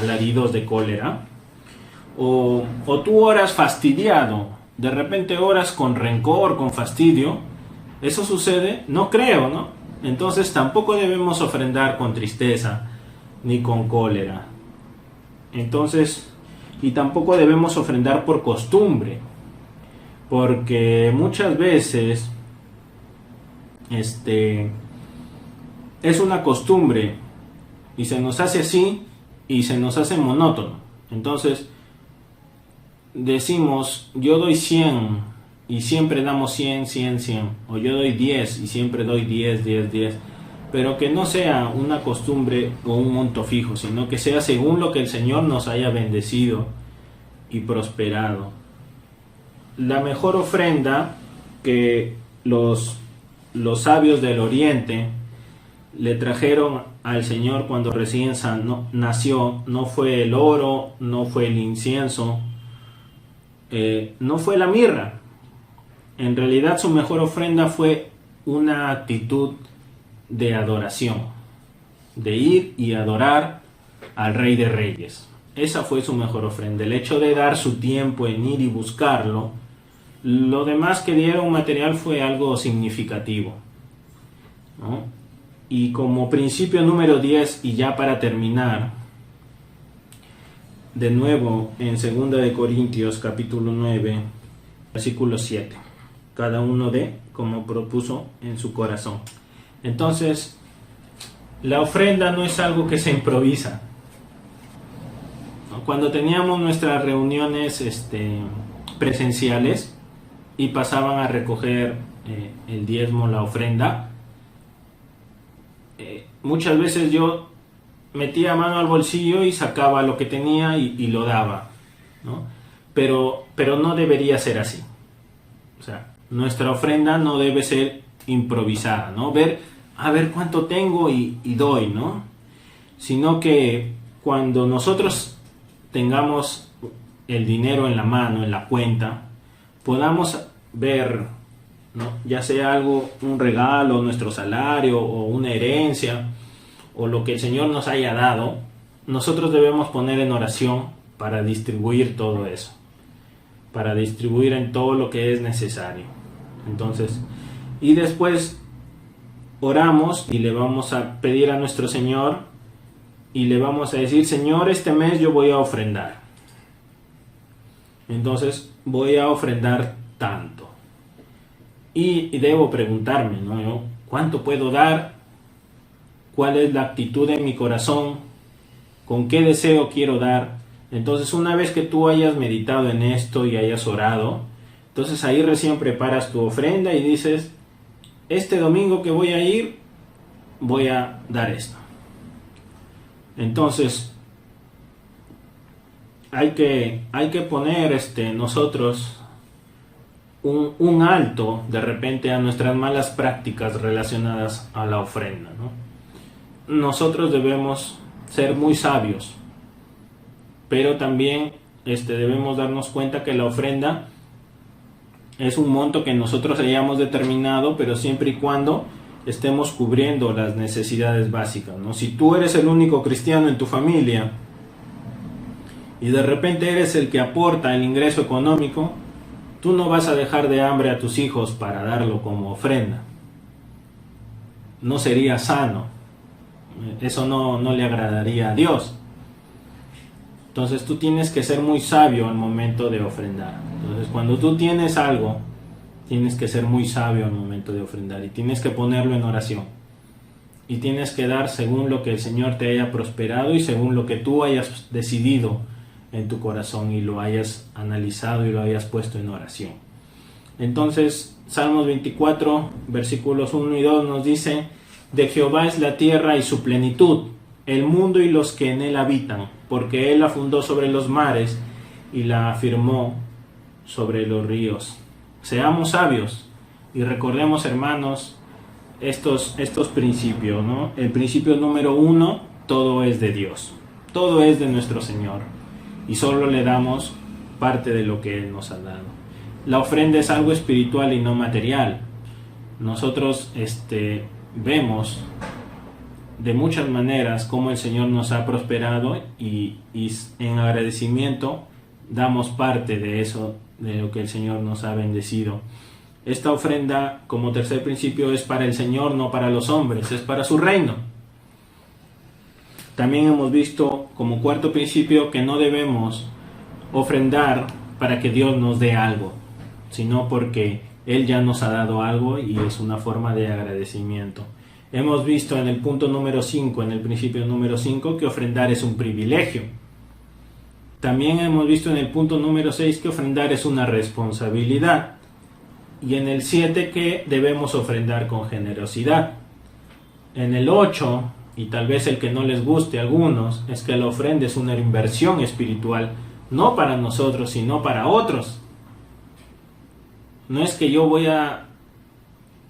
alaridos de cólera? ¿O tú oras fastidiado? De repente oras con rencor, con fastidio. ¿Eso sucede? No creo, ¿no? Entonces tampoco debemos ofrendar con tristeza ni con cólera. Entonces, y tampoco debemos ofrendar por costumbre, porque muchas veces es una costumbre y se nos hace así y se nos hace monótono. Entonces decimos, yo doy 100 y siempre damos 100, 100, 100, o yo doy 10 y siempre doy 10, 10, 10, pero que no sea una costumbre o un monto fijo, sino que sea según lo que el Señor nos haya bendecido y prosperado. La mejor ofrenda que los sabios del Oriente le trajeron al Señor cuando recién nació no fue el oro, no fue el incienso, no fue la mirra. En realidad su mejor ofrenda fue una actitud de adoración, de ir y adorar al Rey de Reyes. Esa fue su mejor ofrenda, el hecho de dar su tiempo en ir y buscarlo. Lo demás que dieron material fue algo significativo, ¿no? Y como principio número 10, y ya para terminar, de nuevo en 2 Corintios capítulo 9, versículo 7. Cada uno dé como propuso en su corazón. Entonces, la ofrenda no es algo que se improvisa. Cuando teníamos nuestras reuniones presenciales y pasaban a recoger el diezmo, la ofrenda, muchas veces yo metía mano al bolsillo y sacaba lo que tenía y lo daba, ¿no? Pero no debería ser así. O sea, nuestra ofrenda no debe ser improvisada, ¿no? A ver cuánto tengo y doy, ¿no? Sino que cuando nosotros tengamos el dinero en la mano, en la cuenta, podamos ver, ¿no? Ya sea algo, un regalo, nuestro salario o una herencia o lo que el Señor nos haya dado, nosotros debemos poner en oración para distribuir todo eso, para distribuir en todo lo que es necesario. Entonces, y después oramos y le vamos a pedir a nuestro Señor y le vamos a decir: Señor, este mes yo voy a ofrendar. Entonces voy a ofrendar tanto. Y debo preguntarme, ¿no? ¿Cuánto puedo dar? ¿Cuál es la actitud en mi corazón? ¿Con qué deseo quiero dar? Entonces, una vez que tú hayas meditado en esto y hayas orado, entonces ahí recién preparas tu ofrenda y dices: este domingo que voy a ir, voy a dar esto. Entonces, hay que poner nosotros un alto de repente a nuestras malas prácticas relacionadas a la ofrenda, ¿no? Nosotros debemos ser muy sabios, pero también debemos darnos cuenta que la ofrenda es un monto que nosotros hayamos determinado, pero siempre y cuando estemos cubriendo las necesidades básicas, ¿no? Si tú eres el único cristiano en tu familia y de repente eres el que aporta el ingreso económico, tú no vas a dejar de hambre a tus hijos para darlo como ofrenda. No sería sano. Eso no le agradaría a Dios. Entonces tú tienes que ser muy sabio al momento de ofrendar. Entonces cuando tú tienes algo, tienes que ser muy sabio al momento de ofrendar y tienes que ponerlo en oración. Y tienes que dar según lo que el Señor te haya prosperado y según lo que tú hayas decidido en tu corazón y lo hayas analizado y lo hayas puesto en oración. Entonces, Salmos 24, versículos 1 y 2 nos dice: de Jehová es la tierra y su plenitud, el mundo y los que en él habitan, porque él la fundó sobre los mares y la afirmó sobre los ríos. Seamos sabios y recordemos, hermanos, estos principios, ¿no? El principio número 1, todo es de Dios, todo es de nuestro Señor y solo le damos parte de lo que Él nos ha dado. La ofrenda es algo espiritual y no material. Nosotros vemos de muchas maneras cómo el Señor nos ha prosperado y en agradecimiento damos parte de eso, de lo que el Señor nos ha bendecido. Esta ofrenda, como tercer principio, es para el Señor, no para los hombres, es para su reino. También hemos visto como cuarto principio que no debemos ofrendar para que Dios nos dé algo, sino porque Él ya nos ha dado algo y es una forma de agradecimiento. Hemos visto en el punto número 5, en el principio número 5, que ofrendar es un privilegio. También hemos visto en el punto número 6 que ofrendar es una responsabilidad. Y en el 7 que debemos ofrendar con generosidad. En el 8, y tal vez el que no les guste a algunos, es que la ofrenda es una inversión espiritual, no para nosotros, sino para otros. No es que yo voy a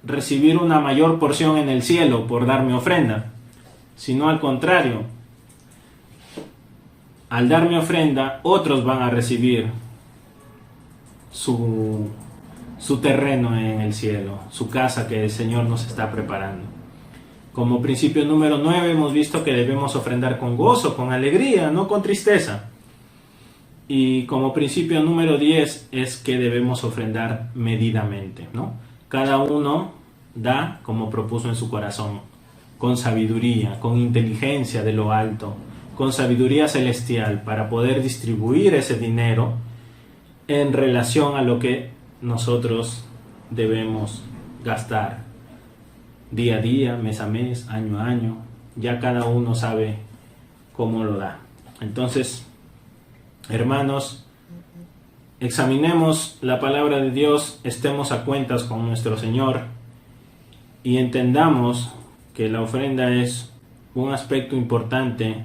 recibir una mayor porción en el cielo por dar mi ofrenda, sino al contrario. Al dar mi ofrenda, otros van a recibir su terreno en el cielo, su casa que el Señor nos está preparando. Como principio número 9 hemos visto que debemos ofrendar con gozo, con alegría, no con tristeza. Y como principio número 10 es que debemos ofrendar medidamente, ¿no? Cada uno da como propuso en su corazón, con sabiduría, con inteligencia de lo alto, con sabiduría celestial, para poder distribuir ese dinero en relación a lo que nosotros debemos gastar día a día, mes a mes, año a año. Ya cada uno sabe cómo lo da. Entonces, hermanos, examinemos la palabra de Dios, estemos a cuentas con nuestro Señor y entendamos que la ofrenda es un aspecto importante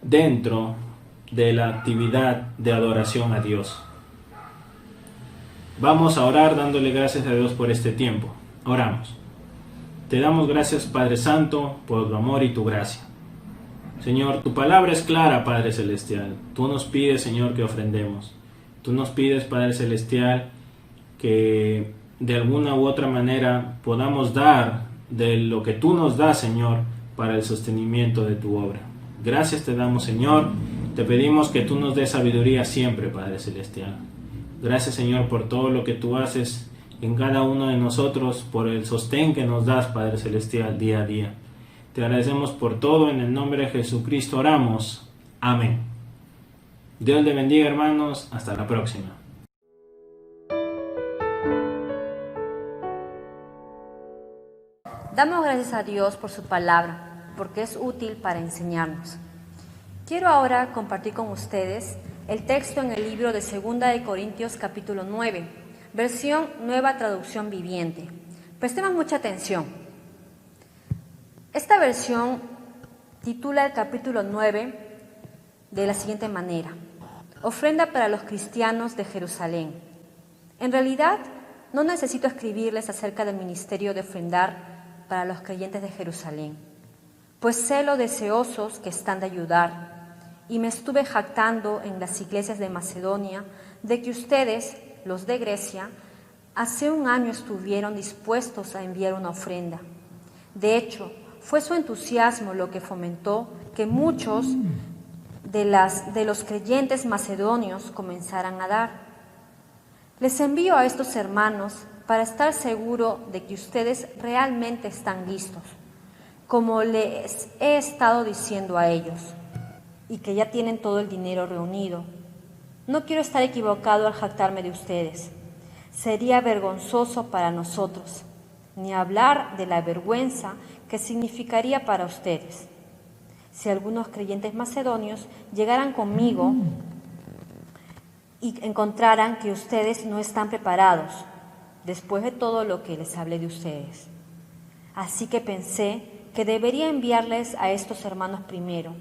dentro de la actividad de adoración a Dios. Vamos a orar dándole gracias a Dios por este tiempo. Oramos. Te damos gracias, Padre Santo, por tu amor y tu gracia. Señor, tu palabra es clara, Padre Celestial. Tú nos pides, Señor, que ofrendemos. Tú nos pides, Padre Celestial, que de alguna u otra manera podamos dar de lo que tú nos das, Señor, para el sostenimiento de tu obra. Gracias te damos, Señor. Te pedimos que tú nos des sabiduría siempre, Padre Celestial. Gracias, Señor, por todo lo que tú haces en cada uno de nosotros, por el sostén que nos das, Padre Celestial, día a día. Te agradecemos por todo, en el nombre de Jesucristo oramos. Amén. Dios le bendiga, hermanos. Hasta la próxima. Damos gracias a Dios por su palabra, porque es útil para enseñarnos. Quiero ahora compartir con ustedes el texto en el libro de 2 de Corintios capítulo 9, versión Nueva Traducción Viviente. Prestemos mucha atención. Esta versión titula el capítulo 9 de la siguiente manera: Ofrenda para los cristianos de Jerusalén. En realidad, no necesito escribirles acerca del ministerio de ofrendar para los creyentes de Jerusalén, pues sé lo deseosos que están de ayudar, y me estuve jactando en las iglesias de Macedonia de que ustedes, los de Grecia, hace un año estuvieron dispuestos a enviar una ofrenda. De hecho, fue su entusiasmo lo que fomentó que muchos de los creyentes macedonios comenzaran a dar. Les envío a estos hermanos para estar seguro de que ustedes realmente están listos, como les he estado diciendo a ellos, y que ya tienen todo el dinero reunido. No quiero estar equivocado al jactarme de ustedes. Sería vergonzoso para nosotros, ni hablar de la vergüenza que significaría para ustedes si algunos creyentes macedonios llegaran conmigo y encontraran que ustedes no están preparados después de todo lo que les hablé de ustedes. Así que pensé que debería enviarles a estos hermanos primero,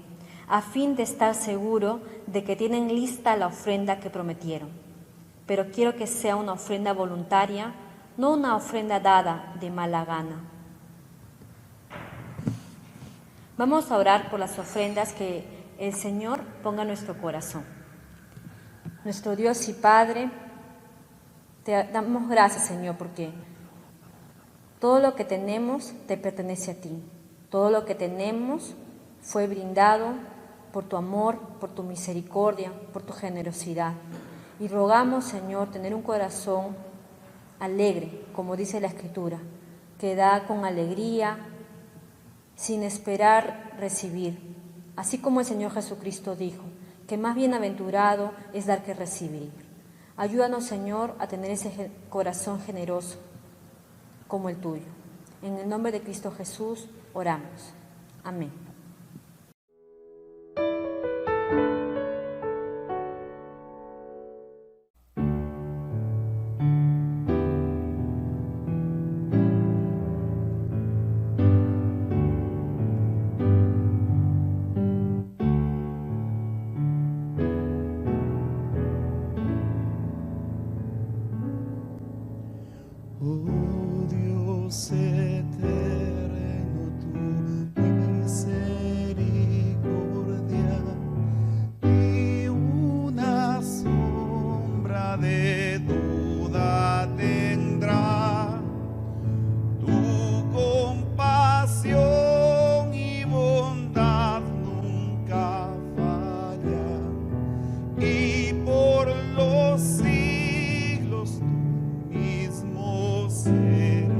a fin de estar seguro de que tienen lista la ofrenda que prometieron. Pero quiero que sea una ofrenda voluntaria, no una ofrenda dada de mala gana. Vamos a orar por las ofrendas que el Señor ponga en nuestro corazón. Nuestro Dios y Padre, te damos gracias, Señor, porque todo lo que tenemos te pertenece a ti. Todo lo que tenemos fue brindado por tu amor, por tu misericordia, por tu generosidad. Y rogamos, Señor, tener un corazón alegre, como dice la Escritura, que da con alegría, sin esperar recibir. Así como el Señor Jesucristo dijo, que más bienaventurado es dar que recibir. Ayúdanos, Señor, a tener ese corazón generoso como el tuyo. En el nombre de Cristo Jesús oramos. Amén. Oh Dios eterno, tu misericordia y una sombra de duda tendrá. Tu compasión y bondad nunca falla, y por los siglos tú mismo serás.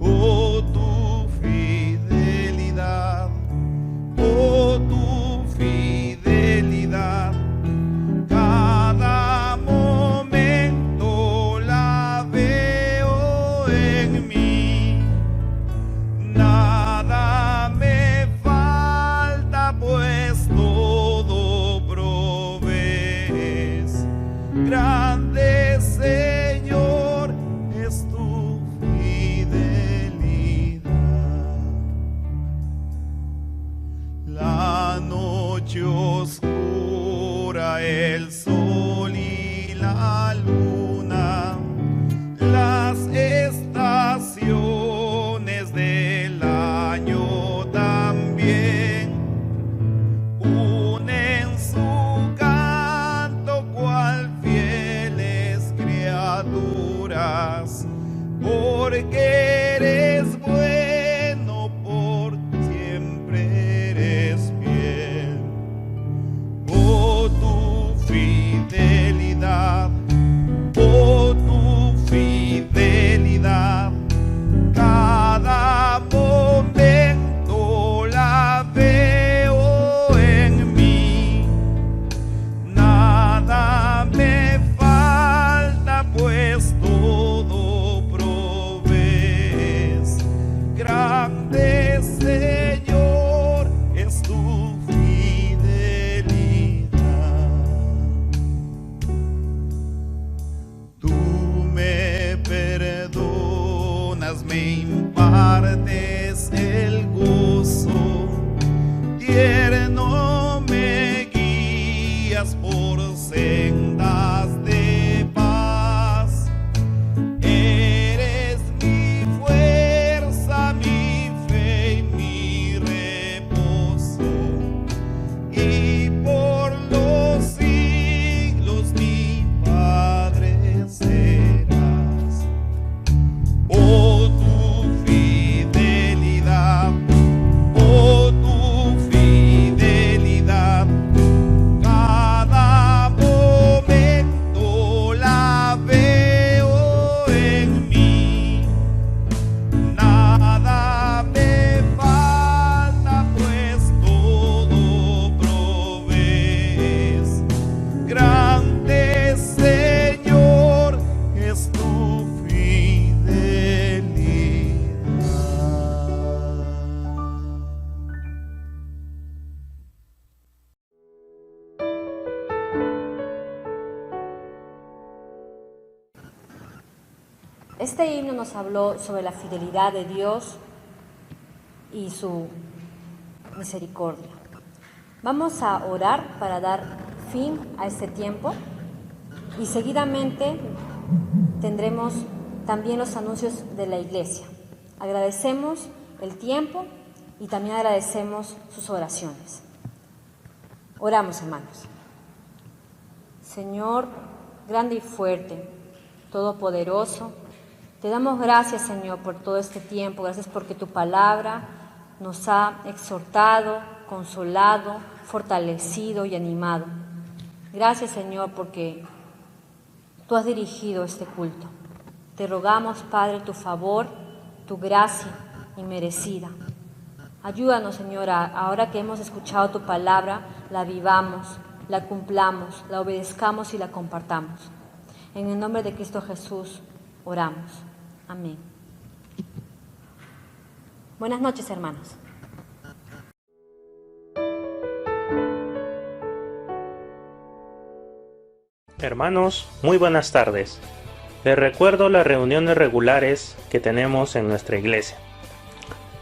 Oh, tu fidelidad, oh, tu fidelidad, cada momento la veo en mí. Nada me falta, pues todo provees. Grande, Señor, es tu fidelidad. La noche oscura, el sol y la luna, las estaciones del año también unen su canto cual fieles criaturas. este himno nos habló sobre la fidelidad de Dios y su misericordia. Vamos a orar para dar fin a este tiempo y seguidamente tendremos también los anuncios de la iglesia. Agradecemos el tiempo y también agradecemos sus oraciones. Oramos, hermanos. Señor, grande y fuerte, todopoderoso, te damos gracias, Señor, por todo este tiempo. Gracias porque tu palabra nos ha exhortado, consolado, fortalecido y animado. Gracias, Señor, porque tú has dirigido este culto. Te rogamos, Padre, tu favor, tu gracia inmerecida. Ayúdanos, Señor, ahora que hemos escuchado tu palabra, la vivamos, la cumplamos, la obedezcamos y la compartamos. En el nombre de Cristo Jesús oramos. Amén. Buenas noches, hermanos. Hermanos, muy buenas tardes. Les recuerdo las reuniones regulares que tenemos en nuestra iglesia.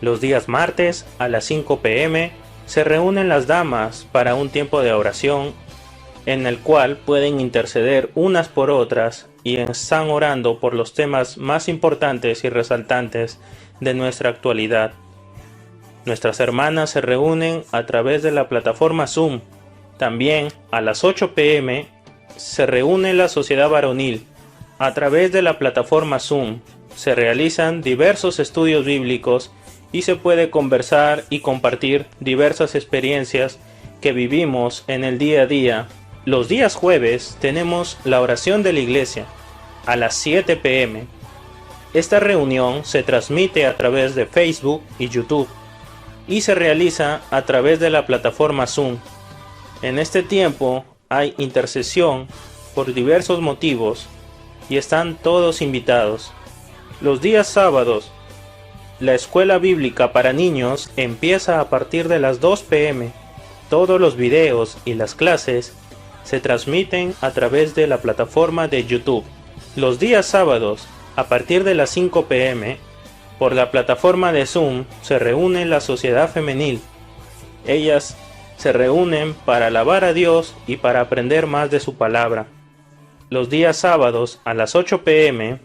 Los días martes a las 5 p.m. se reúnen las damas para un tiempo de oración en el cual pueden interceder unas por otras y están orando por los temas más importantes y resaltantes de nuestra actualidad. Nuestras hermanas se reúnen a través de la plataforma Zoom. También a las 8 p.m. se reúne la sociedad varonil. A través de la plataforma Zoom se realizan diversos estudios bíblicos y se puede conversar y compartir diversas experiencias que vivimos en el día a día. Los días jueves tenemos la oración de la iglesia a las 7 p.m. Esta reunión se transmite a través de Facebook y YouTube y se realiza a través de la plataforma Zoom. En este tiempo hay intercesión por diversos motivos y están todos invitados. Los días sábados, la escuela bíblica para niños empieza a partir de las 2 p.m. Todos los videos y las clases se transmiten a través de la plataforma de YouTube. Los días sábados, a partir de las 5 p.m., por la plataforma de Zoom se reúne la sociedad femenil. Ellas se reúnen para alabar a Dios y para aprender más de su palabra. Los días sábados, a las 8 p.m.,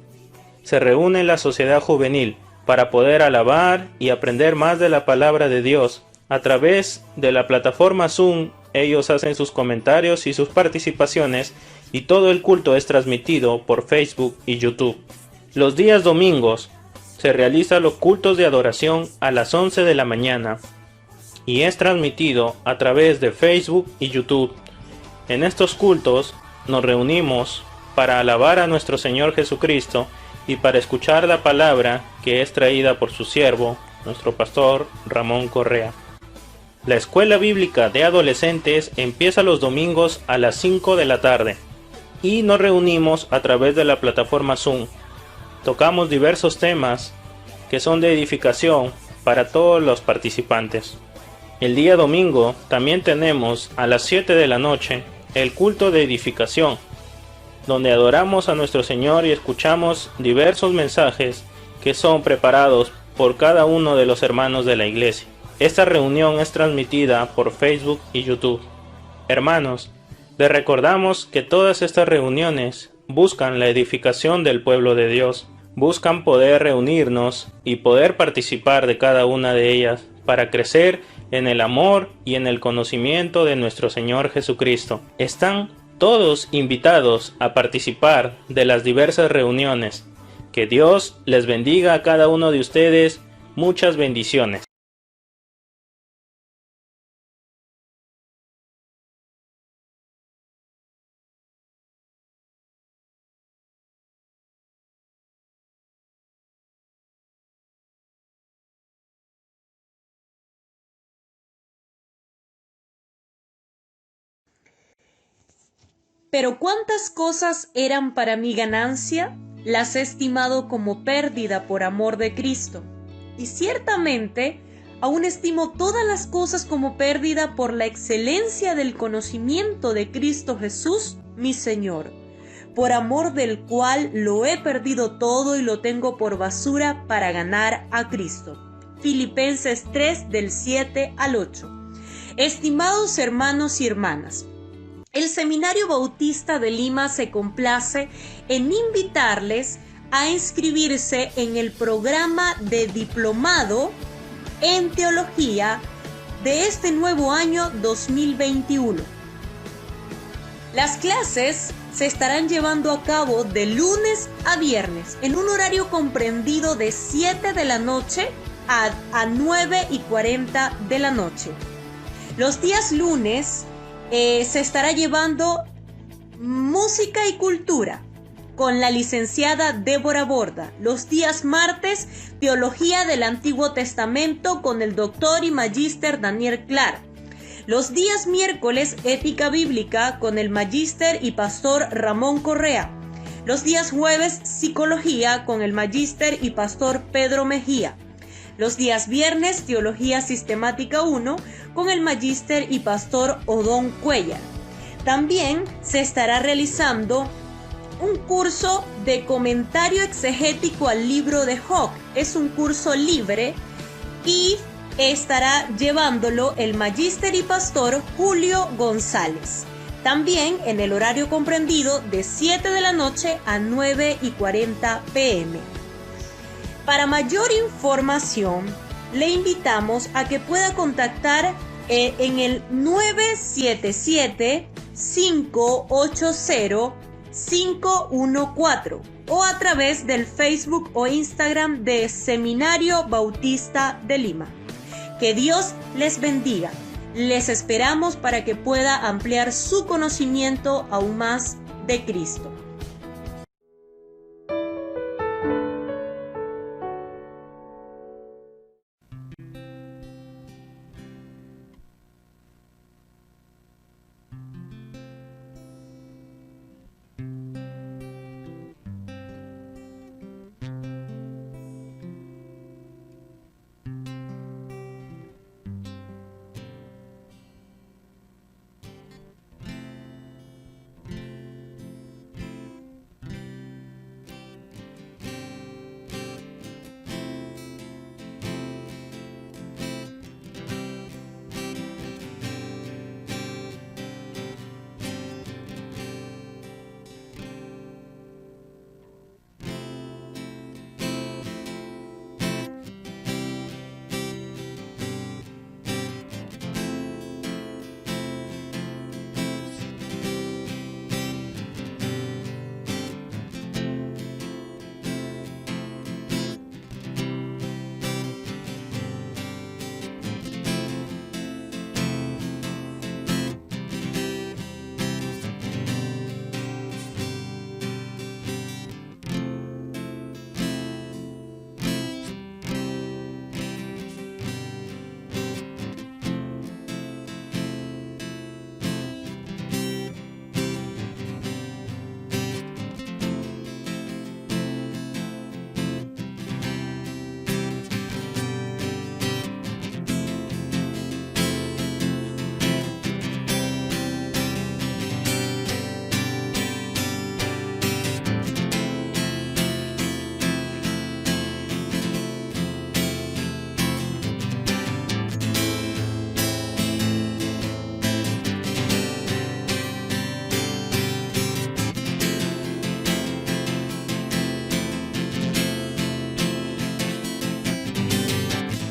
se reúne la sociedad juvenil para poder alabar y aprender más de la palabra de Dios. A través de la plataforma Zoom, ellos hacen sus comentarios y sus participaciones y todo el culto es transmitido por Facebook y YouTube. Los días domingos se realizan los cultos de adoración a las 11 de la mañana y es transmitido a través de Facebook y YouTube. En estos cultos nos reunimos para alabar a nuestro Señor Jesucristo y para escuchar la palabra que es traída por su siervo, nuestro pastor Ramón Correa. La escuela bíblica de adolescentes empieza los domingos a las 5 de la tarde y nos reunimos a través de la plataforma Zoom. Tocamos diversos temas que son de edificación para todos los participantes. El día domingo también tenemos a las 7 de la noche el culto de edificación, donde adoramos a nuestro Señor y escuchamos diversos mensajes que son preparados por cada uno de los hermanos de la iglesia. Esta reunión es transmitida por Facebook y YouTube. Hermanos, les recordamos que todas estas reuniones buscan la edificación del pueblo de Dios, buscan poder reunirnos y poder participar de cada una de ellas para crecer en el amor y en el conocimiento de nuestro Señor Jesucristo. Están todos invitados a participar de las diversas reuniones. Que Dios les bendiga a cada uno de ustedes. Muchas bendiciones. Pero cuántas cosas eran para mí ganancia, las he estimado como pérdida por amor de Cristo. Y ciertamente, aún estimo todas las cosas como pérdida por la excelencia del conocimiento de Cristo Jesús, mi Señor, por amor del cual lo he perdido todo y lo tengo por basura para ganar a Cristo. Filipenses 3 del 7 al 8. Estimados hermanos y hermanas, el Seminario Bautista de Lima se complace en invitarles a inscribirse en el programa de diplomado en teología de este nuevo año 2021. Las clases se estarán llevando a cabo de lunes a viernes en un horario comprendido de 7 de la noche a 9:40 de la noche. Los días lunes se estará llevando música y cultura con la licenciada Débora Borda. Los días martes, teología del Antiguo Testamento con el doctor y magíster Daniel Clark. Los días miércoles, ética bíblica con el magíster y pastor Ramón Correa. Los días jueves, psicología con el magíster y pastor Pedro Mejía. Los días viernes, teología sistemática 1 con el magíster y pastor Odón Cuellar. También se estará realizando un curso de comentario exegético al libro de Job. Es un curso libre y estará llevándolo el magíster y pastor Julio González. También en el horario comprendido de 7 de la noche a 9:40 p.m. Para mayor información, le invitamos a que pueda contactar en el 977-580-514 o a través del Facebook o Instagram de Seminario Bautista de Lima. Que Dios les bendiga. Les esperamos para que pueda ampliar su conocimiento aún más de Cristo.